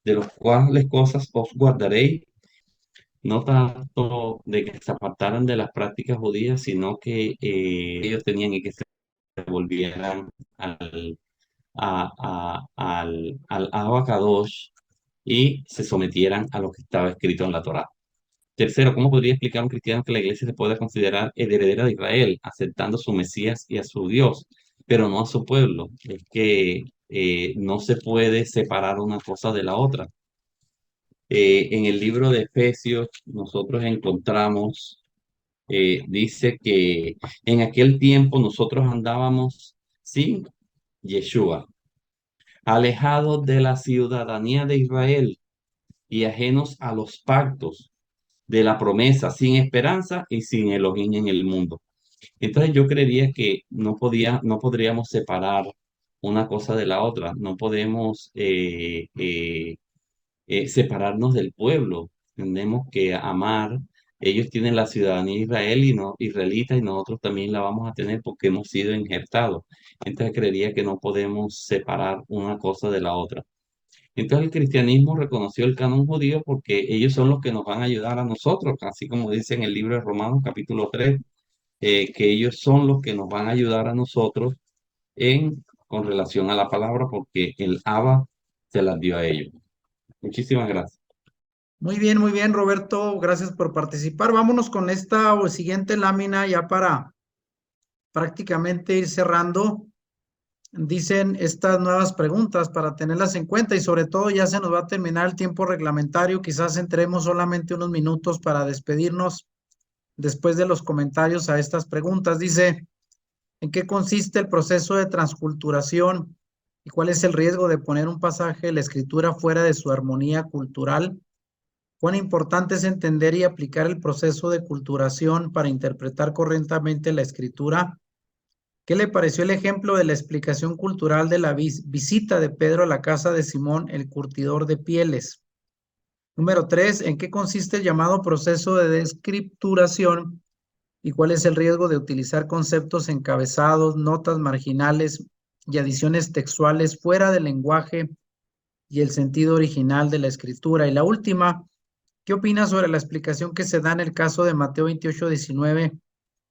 de los cuales cosas os guardaréis, no tanto de que se apartaran de las prácticas judías, sino que ellos tenían y que se volvieran al Abacadosh y se sometieran a lo que estaba escrito en la Torá. Tercero, ¿cómo podría explicar un cristiano que la iglesia se puede considerar heredera de Israel, aceptando su Mesías y a su Dios, pero no a su pueblo? Es que no se puede separar una cosa de la otra. En el libro de Efesios nosotros encontramos, dice que en aquel tiempo nosotros andábamos sin Yeshua, alejados de la ciudadanía de Israel y ajenos a los pactos de la promesa, sin esperanza y sin Elohim en el mundo. Entonces yo creería que no podríamos separar una cosa de la otra, no podemos separarnos del pueblo. Tenemos que amar. Ellos tienen la ciudadanía israel y no, israelita, y nosotros también la vamos a tener porque hemos sido injertados. Entonces creería que no podemos separar una cosa de la otra. Entonces el cristianismo reconoció el canon judío porque ellos son los que nos van a ayudar a nosotros, así como dice en el libro de Romanos capítulo 3, que ellos son los que nos van a ayudar a nosotros con relación a la palabra porque el Abba se las dio a ellos. Muchísimas gracias. Muy bien, Roberto. Gracias por participar. Vámonos con esta o siguiente lámina ya para prácticamente ir cerrando. Dicen estas nuevas preguntas para tenerlas en cuenta y sobre todo ya se nos va a terminar el tiempo reglamentario. Quizás entremos solamente unos minutos para despedirnos después de los comentarios a estas preguntas. Dice, ¿en qué consiste el proceso de transculturación y cuál es el riesgo de poner un pasaje de la escritura fuera de su armonía cultural? ¿Cuán importante es entender y aplicar el proceso de culturación para interpretar correctamente la escritura? ¿Qué le pareció el ejemplo de la explicación cultural de la visita de Pedro a la casa de Simón, el curtidor de pieles? Número 3, ¿en qué consiste el llamado proceso de descripturación y cuál es el riesgo de utilizar conceptos encabezados, notas marginales y adiciones textuales fuera del lenguaje y el sentido original de la escritura? Y la última, ¿qué opinas sobre la explicación que se da en el caso de Mateo 28:19,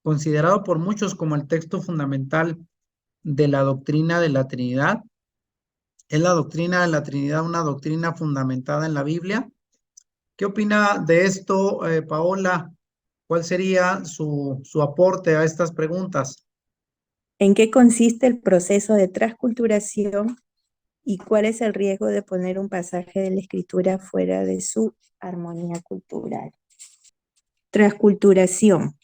considerado por muchos como el texto fundamental de la doctrina de la Trinidad? ¿Es la doctrina de la Trinidad una doctrina fundamentada en la Biblia? ¿Qué opina de esto, Paola? ¿Cuál sería su aporte a estas preguntas? ¿En qué consiste el proceso de transculturación y cuál es el riesgo de poner un pasaje de la escritura fuera de su armonía cultural? Transculturación.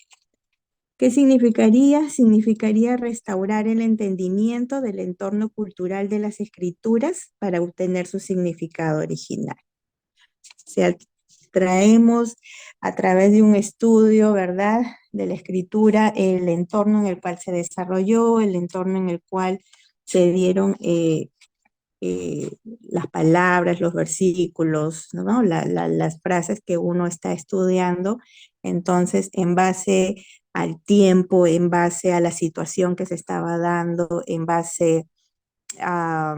¿Qué significaría? Significaría restaurar el entendimiento del entorno cultural de las escrituras para obtener su significado original. O sea, extraemos a través de un estudio, ¿verdad?, de la escritura, el entorno en el cual se desarrolló, el entorno en el cual se dieron las palabras, los versículos, ¿no? Las frases que uno está estudiando. Entonces, en base al tiempo, en base a la situación que se estaba dando, en base a,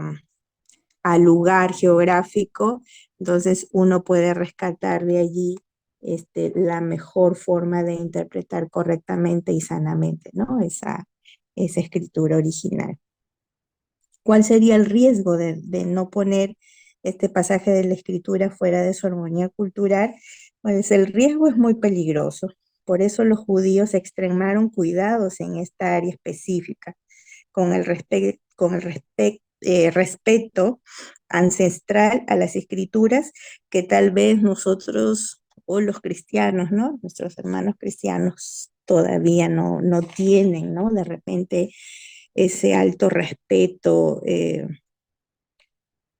al lugar geográfico, entonces uno puede rescatar de allí la mejor forma de interpretar correctamente y sanamente, ¿no? Esa escritura original. ¿Cuál sería el riesgo de no poner este pasaje de la escritura fuera de su armonía cultural? Pues el riesgo es muy peligroso. Por eso los judíos extremaron cuidados en esta área específica, con el respeto ancestral a las escrituras que tal vez nosotros o los cristianos, ¿no? Nuestros hermanos cristianos todavía no tienen, ¿no? De repente ese alto respeto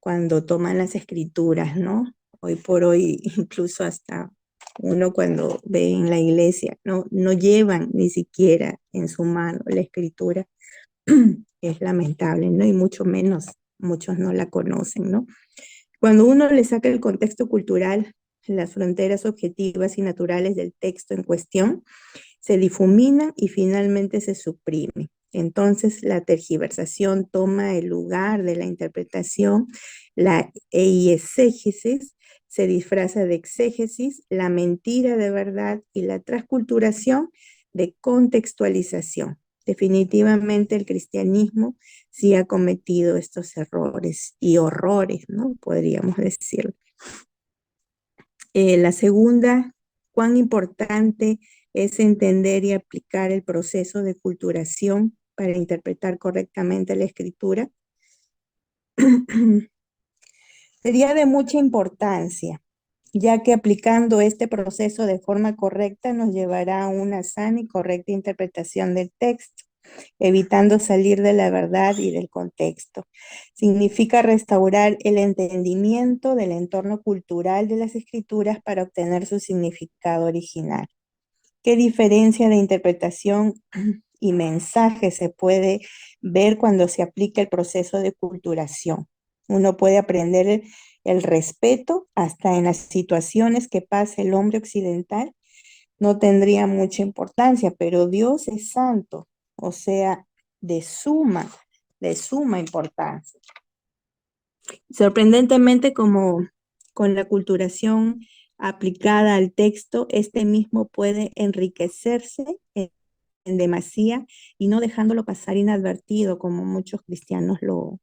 cuando toman las escrituras, ¿no? Hoy por hoy, incluso hasta uno cuando ve en la iglesia, no llevan ni siquiera en su mano la escritura. Es lamentable, ¿no? Y mucho menos, muchos no la conocen, ¿no? Cuando uno le saca el contexto cultural, las fronteras objetivas y naturales del texto en cuestión, se difumina y finalmente se suprime. Entonces la tergiversación toma el lugar de la interpretación, la eisegesis se disfraza de exégesis, la mentira de verdad y la transculturación de contextualización. Definitivamente el cristianismo sí ha cometido estos errores y horrores, ¿no? Podríamos decirlo. La segunda, cuán importante es entender y aplicar el proceso de culturación para interpretar correctamente la escritura. Sería de mucha importancia, ya que aplicando este proceso de forma correcta nos llevará a una sana y correcta interpretación del texto, evitando salir de la verdad y del contexto. Significa restaurar el entendimiento del entorno cultural de las escrituras para obtener su significado original. ¿Qué diferencia de interpretación y mensaje se puede ver cuando se aplica el proceso de culturación? Uno puede aprender el respeto hasta en las situaciones que pasa el hombre occidental. No tendría mucha importancia, pero Dios es santo, o sea, de suma importancia. Sorprendentemente, como con la culturación aplicada al texto, este mismo puede enriquecerse en demasía y no dejándolo pasar inadvertido, como muchos cristianos lo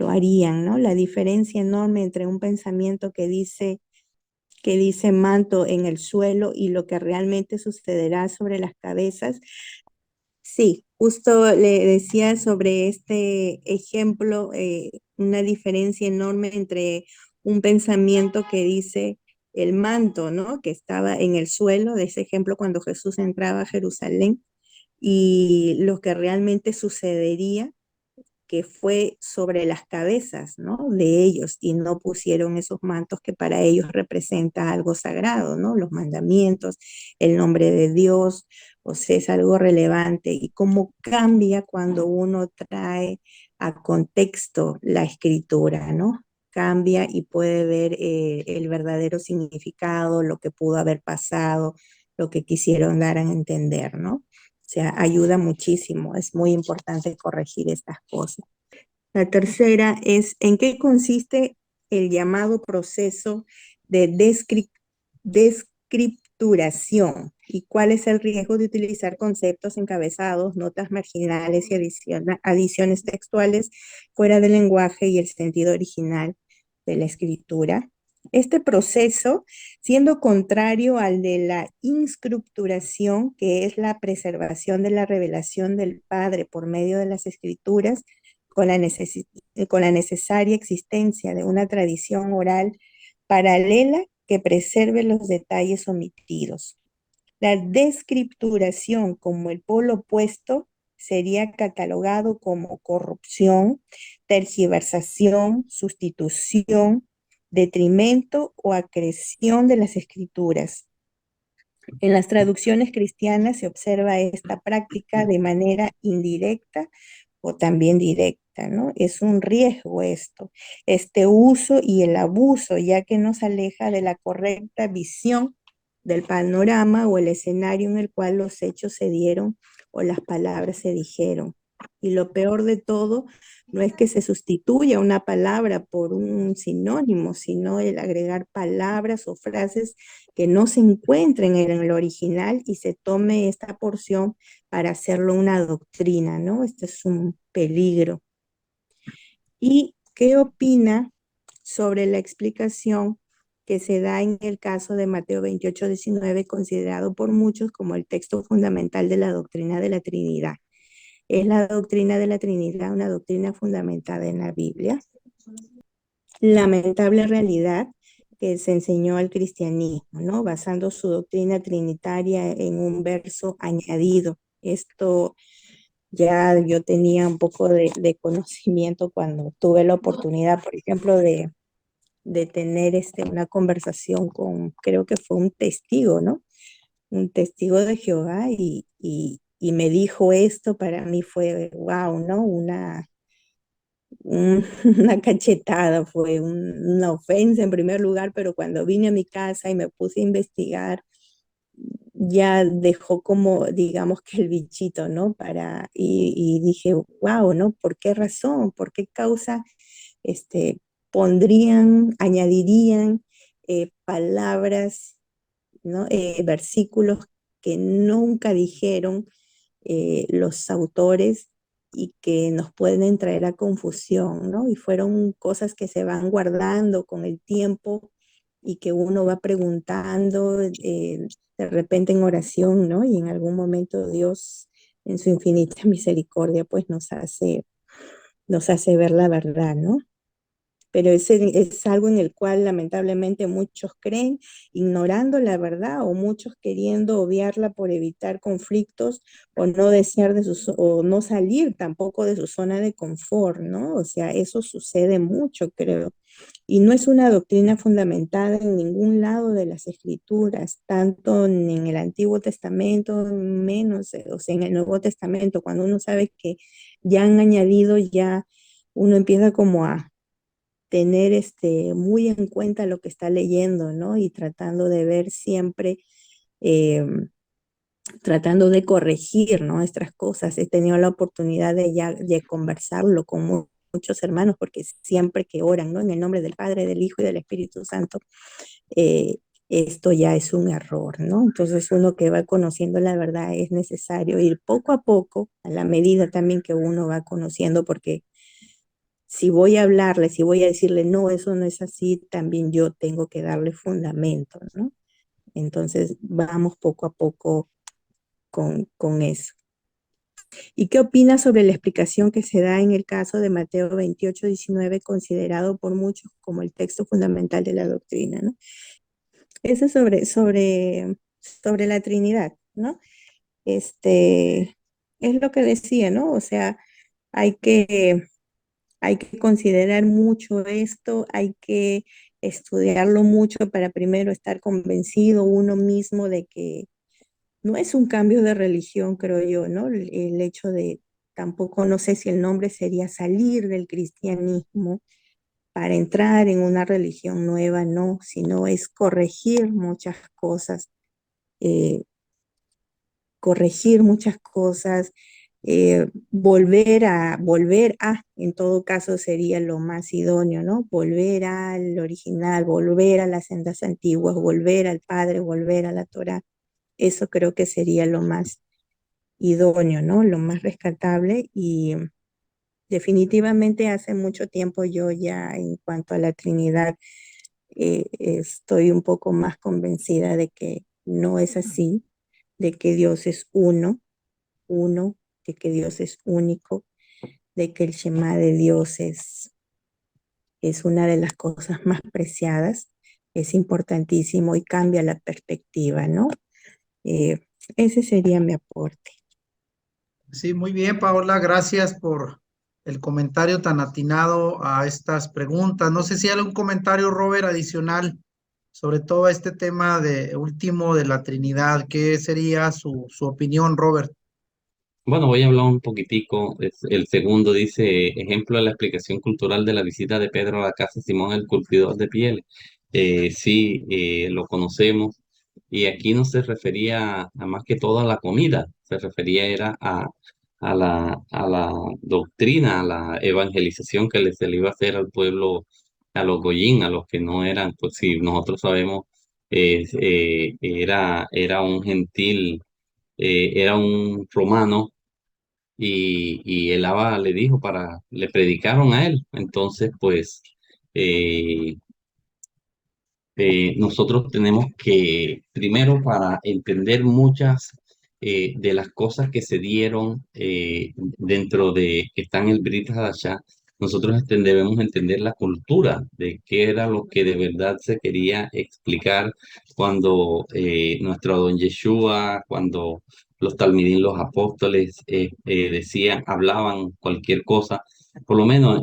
harían, ¿no? La diferencia enorme entre un pensamiento que dice manto en el suelo y lo que realmente sucederá sobre las cabezas. Sí, justo le decía sobre este ejemplo, una diferencia enorme entre un pensamiento que dice el manto, ¿no? Que estaba en el suelo, de ese ejemplo cuando Jesús entraba a Jerusalén, y lo que realmente sucedería, que fue sobre las cabezas, ¿no? De ellos, y no pusieron esos mantos que para ellos representa algo sagrado, ¿no? Los mandamientos, el nombre de Dios, o sea, es algo relevante, y cómo cambia cuando uno trae a contexto la escritura, ¿no? Cambia y puede ver el verdadero significado, lo que pudo haber pasado, lo que quisieron dar a entender, ¿no? O sea, ayuda muchísimo, es muy importante corregir estas cosas. La tercera es, ¿en qué consiste el llamado proceso de descripturación? ¿Y cuál es el riesgo de utilizar conceptos encabezados, notas marginales y adiciones textuales fuera del lenguaje y el sentido original de la escritura? Este proceso, siendo contrario al de la inscripturación, que es la preservación de la revelación del Padre por medio de las escrituras, con la necesaria existencia de una tradición oral paralela que preserve los detalles omitidos. La descripturación como el polo opuesto sería catalogado como corrupción, tergiversación, sustitución, detrimento o acreción de las escrituras. En las traducciones cristianas se observa esta práctica de manera indirecta o también directa, ¿no? Es un riesgo esto, este uso y el abuso, ya que nos aleja de la correcta visión del panorama o el escenario en el cual los hechos se dieron o las palabras se dijeron. Y lo peor de todo no es que se sustituya una palabra por un sinónimo, sino el agregar palabras o frases que no se encuentren en el original y se tome esta porción para hacerlo una doctrina, ¿no? Este es un peligro. ¿Y qué opina sobre la explicación que se da en el caso de Mateo 28:19, considerado por muchos como el texto fundamental de la doctrina de la Trinidad? ¿Es la doctrina de la Trinidad una doctrina fundamentada en la Biblia? Lamentable realidad que se enseñó al cristianismo, ¿no? Basando su doctrina trinitaria en un verso añadido. Esto ya yo tenía un poco de conocimiento cuando tuve la oportunidad, por ejemplo, de tener una conversación con, creo que fue un testigo, ¿no? Un testigo de Jehová y me dijo esto, para mí fue, wow, ¿no? Una cachetada, fue una ofensa en primer lugar, pero cuando vine a mi casa y me puse a investigar, ya dejó como, digamos que el bichito, ¿no? Y dije, wow, ¿no? ¿Por qué razón? ¿Por qué causa este, añadirían palabras, ¿no? Versículos que nunca dijeron los autores y que nos pueden traer a confusión, ¿no? Y fueron cosas que se van guardando con el tiempo y que uno va preguntando de repente en oración, ¿no? Y en algún momento Dios, en su infinita misericordia, pues nos hace ver la verdad, ¿no? Pero es algo en el cual lamentablemente muchos creen ignorando la verdad o muchos queriendo obviarla por evitar conflictos o no desear o no salir tampoco de su zona de confort, ¿no? O sea, eso sucede mucho, creo. Y no es una doctrina fundamentada en ningún lado de las escrituras, tanto en el Antiguo Testamento, menos, o sea, en el Nuevo Testamento, cuando uno sabe que ya han añadido, ya uno empieza como a tener muy en cuenta lo que está leyendo, ¿no? Y tratando de ver siempre, eh, tratando de corregir, ¿no? Estas cosas. He tenido la oportunidad de conversarlo con muchos hermanos, porque siempre que oran, ¿no? En el nombre del Padre, del Hijo y del Espíritu Santo, eh, esto ya es un error, ¿no? Entonces uno que va conociendo la verdad es necesario ir poco a poco, a la medida también que uno va conociendo, porque si voy a hablarle, si voy a decirle, no, eso no es así, también yo tengo que darle fundamento, ¿no? Entonces, vamos poco a poco con eso. ¿Y qué opinas sobre la explicación que se da en el caso de Mateo 28:19, considerado por muchos como el texto fundamental de la doctrina, ¿no? Eso es sobre la Trinidad, ¿no? Es lo que decía, ¿no? O sea, hay que hay que considerar mucho esto, hay que estudiarlo mucho para primero estar convencido uno mismo de que no es un cambio de religión, creo yo, ¿no? El hecho de, tampoco no sé si el nombre sería salir del cristianismo para entrar en una religión nueva, no, sino es eh, corregir muchas cosas, en todo caso sería lo más idóneo, ¿no? Volver al original, volver a las sendas antiguas, volver al Padre, volver a la Torá. Eso creo que sería lo más idóneo, ¿no? Lo más rescatable y definitivamente hace mucho tiempo yo ya en cuanto a la Trinidad estoy un poco más convencida de que no es así, de que Dios es uno, de que Dios es único, de que el Shema de Dios es una de las cosas más preciadas, es importantísimo y cambia la perspectiva, ¿no? Eh, Ese sería mi aporte. Sí, muy bien, Paola, gracias por el comentario tan atinado a estas preguntas. No sé si hay algún comentario, Robert, adicional sobre todo este tema de último de la Trinidad. ¿Qué sería su opinión, Robert? Bueno, voy a hablar un poquitico. El segundo dice, ejemplo de la explicación cultural de la visita de Pedro a la casa de Simón el curtidor de pieles. Sí, lo conocemos. Y aquí no se refería a más que todo a la comida, se refería era a la doctrina, a la evangelización que se le iba a hacer al pueblo, a los goyín, a los que no eran, pues si nosotros sabemos, era un gentil, era un romano y el Abba le dijo le predicaron a él. Entonces, pues, eh, nosotros tenemos que, primero, para entender muchas de las cosas que se dieron dentro de que están en el Brit Hadashah, nosotros debemos entender la cultura de qué era lo que de verdad se quería explicar cuando nuestro don Yeshua, cuando los talmidín, los apóstoles decían, hablaban cualquier cosa, por lo menos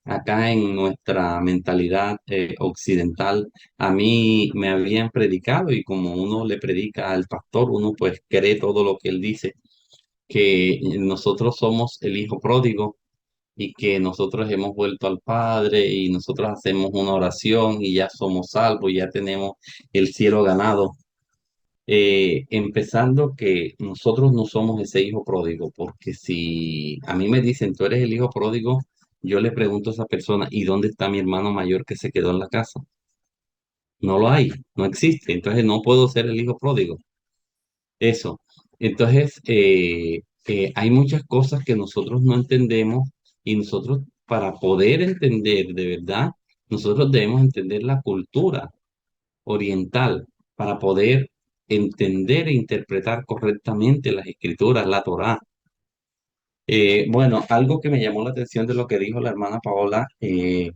acá en nuestra mentalidad occidental, a mí me habían predicado y como uno le predica al pastor, uno pues cree todo lo que él dice, que nosotros somos el hijo pródigo y que nosotros hemos vuelto al Padre y nosotros hacemos una oración y ya somos salvos, ya tenemos el cielo ganado. Empezando que nosotros no somos ese hijo pródigo, porque si a mí me dicen, tú eres el hijo pródigo, yo le pregunto a esa persona, ¿y dónde está mi hermano mayor que se quedó en la casa? No lo hay, no existe, entonces no puedo ser el hijo pródigo. Eso. Entonces, hay muchas cosas que nosotros no entendemos y nosotros, para poder entender de verdad, nosotros debemos entender la cultura oriental para poder entender e interpretar correctamente las escrituras, la Torá. Bueno, algo que me llamó la atención de lo que dijo la hermana Paola, que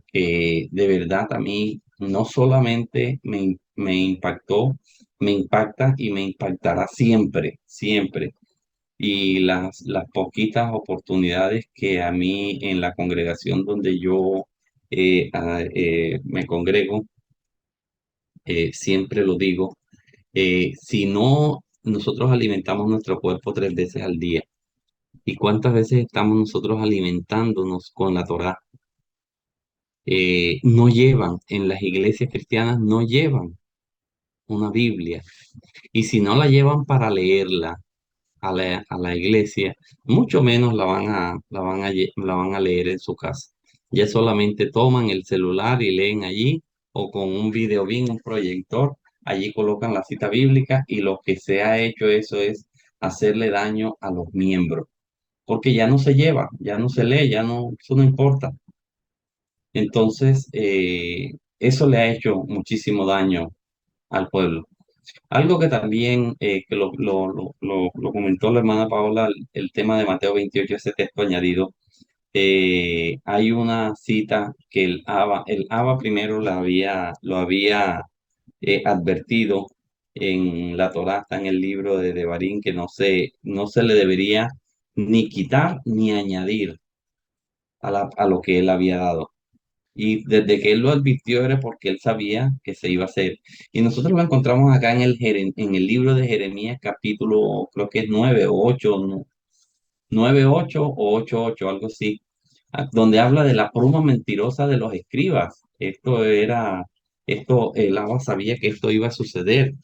de verdad a mí no solamente me impactó, me impacta y me impactará siempre, siempre. Y las poquitas oportunidades que a mí en la congregación donde yo me congrego, siempre lo digo, si no nosotros alimentamos nuestro cuerpo 3 veces al día, ¿y cuántas veces estamos nosotros alimentándonos con la Torá? No llevan, en las iglesias cristianas no llevan una Biblia. Y si no la llevan para leerla a la iglesia, mucho menos la van a leer en su casa. Ya solamente toman el celular y leen allí, o con un video bien, un proyector, allí colocan la cita bíblica y lo que se ha hecho eso es hacerle daño a los miembros, porque ya no se lleva, ya no se lee, ya no, eso no importa. Entonces, eso le ha hecho muchísimo daño al pueblo. Algo que también que lo comentó la hermana Paola, el tema de Mateo 28, ese texto añadido, hay una cita que el Abba primero lo había advertido en la Torá, está en el libro de Devarim, que no se le debería ni quitar ni añadir a lo que él había dado. Y desde que él lo advirtió era porque él sabía que se iba a hacer. Y nosotros lo encontramos acá en el libro de Jeremías, capítulo, creo que es 9 o 8, ¿no? 9, 8 o 8, 8, algo así, donde habla de la bruma mentirosa de los escribas. El Abba sabía que esto iba a suceder.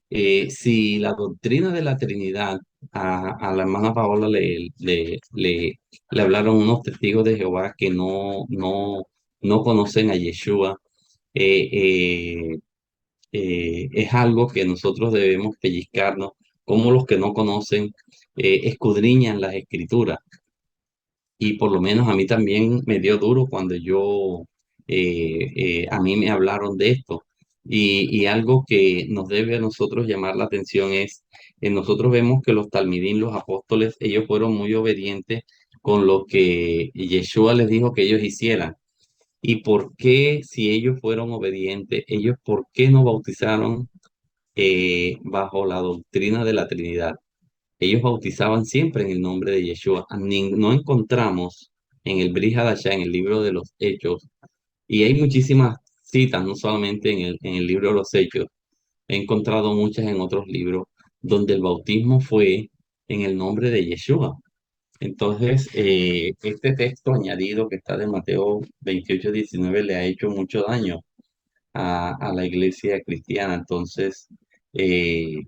Si la doctrina de la Trinidad a la hermana Paola le hablaron unos testigos de Jehová que no conocen a Yeshua, eh, eh, es algo que nosotros debemos pellizcarnos, como los que no conocen escudriñan las escrituras. Y por lo menos a mí también me dio duro cuando a mí me hablaron de esto. Y algo que nos debe a nosotros llamar la atención es, nosotros vemos que los talmidín, los apóstoles, ellos fueron muy obedientes con lo que Yeshua les dijo que ellos hicieran. ¿Y por qué, si ellos fueron obedientes, ellos por qué no bautizaron bajo la doctrina de la Trinidad? ellos bautizaban siempre en el nombre de Yeshua. No encontramos en el Brit Hadashah, en el libro de los Hechos, y hay muchísimas citas, no solamente en el libro de los Hechos, he encontrado muchas en otros libros, donde el bautismo fue en el nombre de Yeshua. Entonces, este texto añadido que está de Mateo 28-19 le ha hecho mucho daño a la iglesia cristiana. Entonces, eh,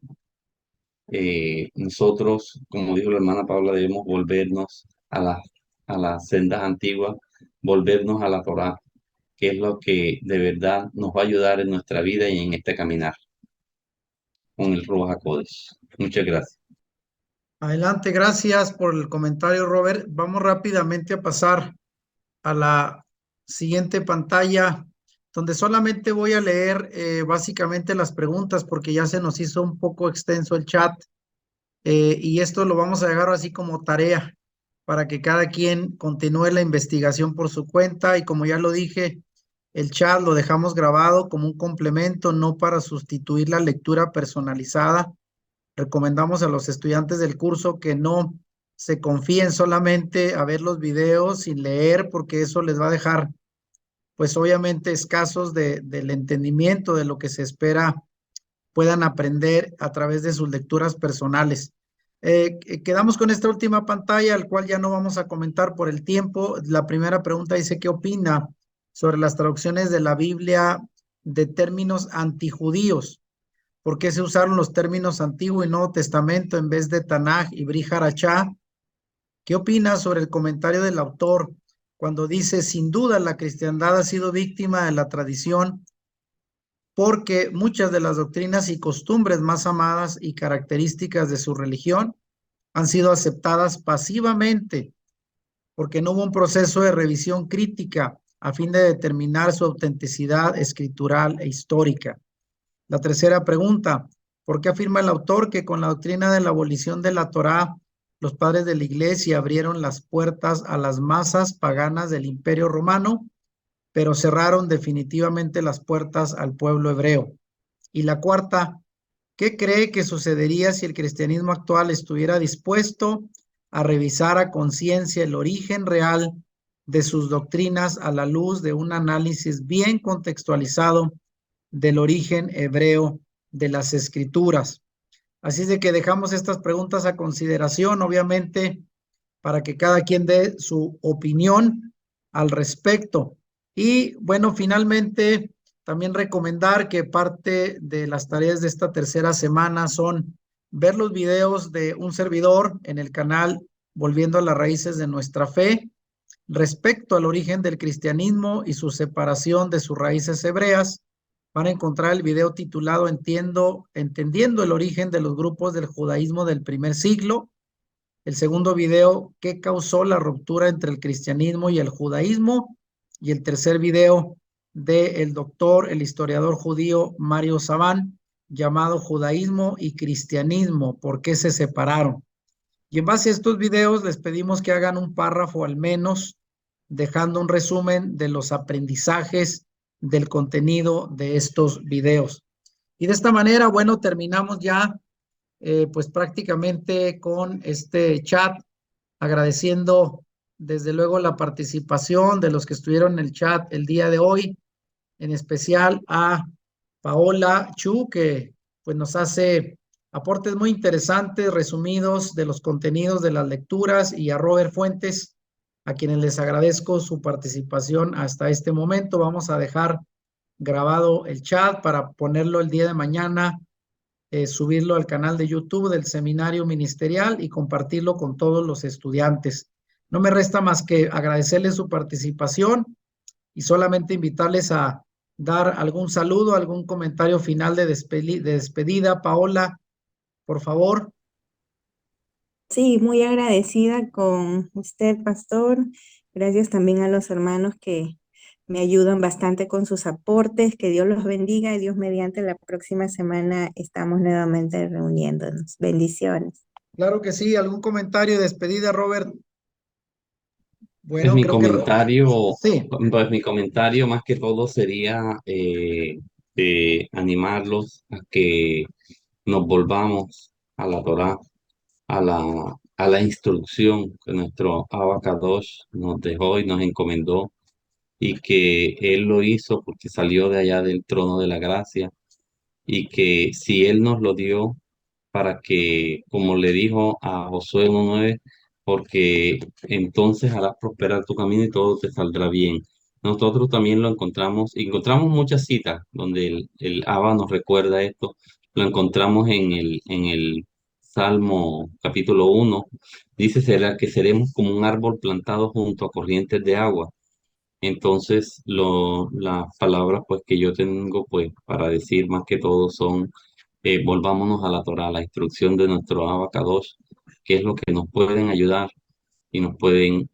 nosotros, como dijo la hermana Paula, debemos volvernos a las sendas antiguas, volvernos a la Torá, que es lo que de verdad nos va a ayudar en nuestra vida y en este caminar con el Ruach HaKodesh. Muchas gracias. Adelante, gracias por el comentario, Robert. Vamos rápidamente a pasar a la siguiente pantalla, donde solamente voy a leer básicamente las preguntas porque ya se nos hizo un poco extenso el chat, y esto lo vamos a dejar así como tarea para que cada quien continúe la investigación por su cuenta, y como ya lo dije, el chat lo dejamos grabado como un complemento, no para sustituir la lectura personalizada. Recomendamos a los estudiantes del curso que no se confíen solamente a ver los videos sin leer, porque eso les va a dejar, pues obviamente, escasos del entendimiento de lo que se espera puedan aprender a través de sus lecturas personales. Quedamos con esta última pantalla, al cual ya no vamos a comentar por el tiempo. La primera pregunta dice: ¿qué opina sobre las traducciones de la Biblia de términos antijudíos? ¿Por qué se usaron los términos Antiguo y Nuevo Testamento en vez de Tanaj y Brit Hadashah? ¿Qué opinas sobre el comentario del autor cuando dice: sin duda la cristiandad ha sido víctima de la tradición porque muchas de las doctrinas y costumbres más amadas y características de su religión han sido aceptadas pasivamente porque no hubo un proceso de revisión crítica a fin de determinar su autenticidad escritural e histórica? La tercera pregunta: ¿por qué afirma el autor que con la doctrina de la abolición de la Torá, los padres de la iglesia abrieron las puertas a las masas paganas del Imperio Romano, pero cerraron definitivamente las puertas al pueblo hebreo? Y la cuarta: ¿qué cree que sucedería si el cristianismo actual estuviera dispuesto a revisar a conciencia el origen real de sus doctrinas a la luz de un análisis bien contextualizado del origen hebreo de las escrituras? Así es de que dejamos estas preguntas a consideración, obviamente, para que cada quien dé su opinión al respecto. Y bueno, finalmente, también recomendar que parte de las tareas de esta tercera semana son ver los videos de un servidor en el canal Volviendo a las Raíces de Nuestra Fe respecto al origen del cristianismo y su separación de sus raíces hebreas. Van a encontrar el video titulado Entendiendo el origen de los grupos del judaísmo del primer siglo. El segundo video: ¿qué causó la ruptura entre el cristianismo y el judaísmo? Y el tercer video, del doctor, el historiador judío Mario Saban, llamado Judaísmo y Cristianismo, ¿por qué se separaron? Y en base a estos videos les pedimos que hagan un párrafo al menos, dejando un resumen de los aprendizajes del contenido de estos videos. Y de esta manera, bueno, terminamos ya pues prácticamente con este chat, agradeciendo desde luego la participación de los que estuvieron en el chat el día de hoy, en especial a Paola Chu, que pues nos hace aportes muy interesantes, resumidos de los contenidos de las lecturas, y a Robert Fuentes, a quienes les agradezco su participación hasta este momento. Vamos a dejar grabado el chat para ponerlo el día de mañana, subirlo al canal de YouTube del Seminario Ministerial y compartirlo con todos los estudiantes. No me resta más que agradecerles su participación y solamente invitarles a dar algún saludo, algún comentario final de despedida. Paola, por favor. Sí, muy agradecida con usted, pastor. Gracias también a los hermanos que me ayudan bastante con sus aportes. Que Dios los bendiga y Dios mediante la próxima semana estamos nuevamente reuniéndonos. Bendiciones. Claro que sí. ¿Algún comentario de despedida, Robert? Pues Bueno, mi creo que comentario, sí. pues mi comentario más que todo sería de animarlos a que nos volvamos a la Torá, a la instrucción que nuestro Abba Kadosh nos dejó y nos encomendó, y que Él lo hizo porque salió de allá del trono de la gracia, y que si Él nos lo dio para que, como le dijo a Josué 1:9, porque entonces harás prosperar tu camino y todo te saldrá bien. Nosotros también lo encontramos muchas citas donde el Abba nos recuerda esto. Lo encontramos en el Salmo capítulo 1. Dice, será que seremos como un árbol plantado junto a corrientes de agua. Entonces, las palabras pues que yo tengo pues para decir más que todo son, volvámonos a la Torá, a la instrucción de nuestro Abacados, que es lo que nos pueden ayudar y nos pueden,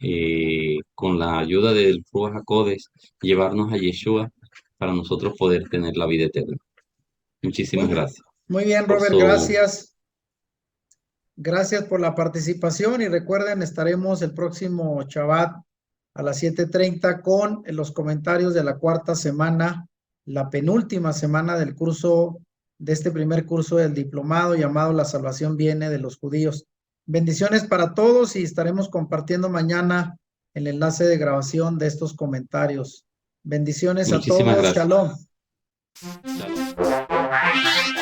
con la ayuda del Ruach HaKodesh, llevarnos a Yeshua para nosotros poder tener la vida eterna. Muchísimas Muy, gracias muy bien, por Robert, su... gracias. Gracias por la participación y recuerden, estaremos el próximo Shabbat a las 7:30 con los comentarios de la cuarta semana, la penúltima semana del curso, de este primer curso del diplomado llamado La Salvación Viene de los Judíos. Bendiciones para todos y estaremos compartiendo mañana el enlace de grabación de estos comentarios. Bendiciones a Muchísimas todos. gracias. Shalom. Shalom.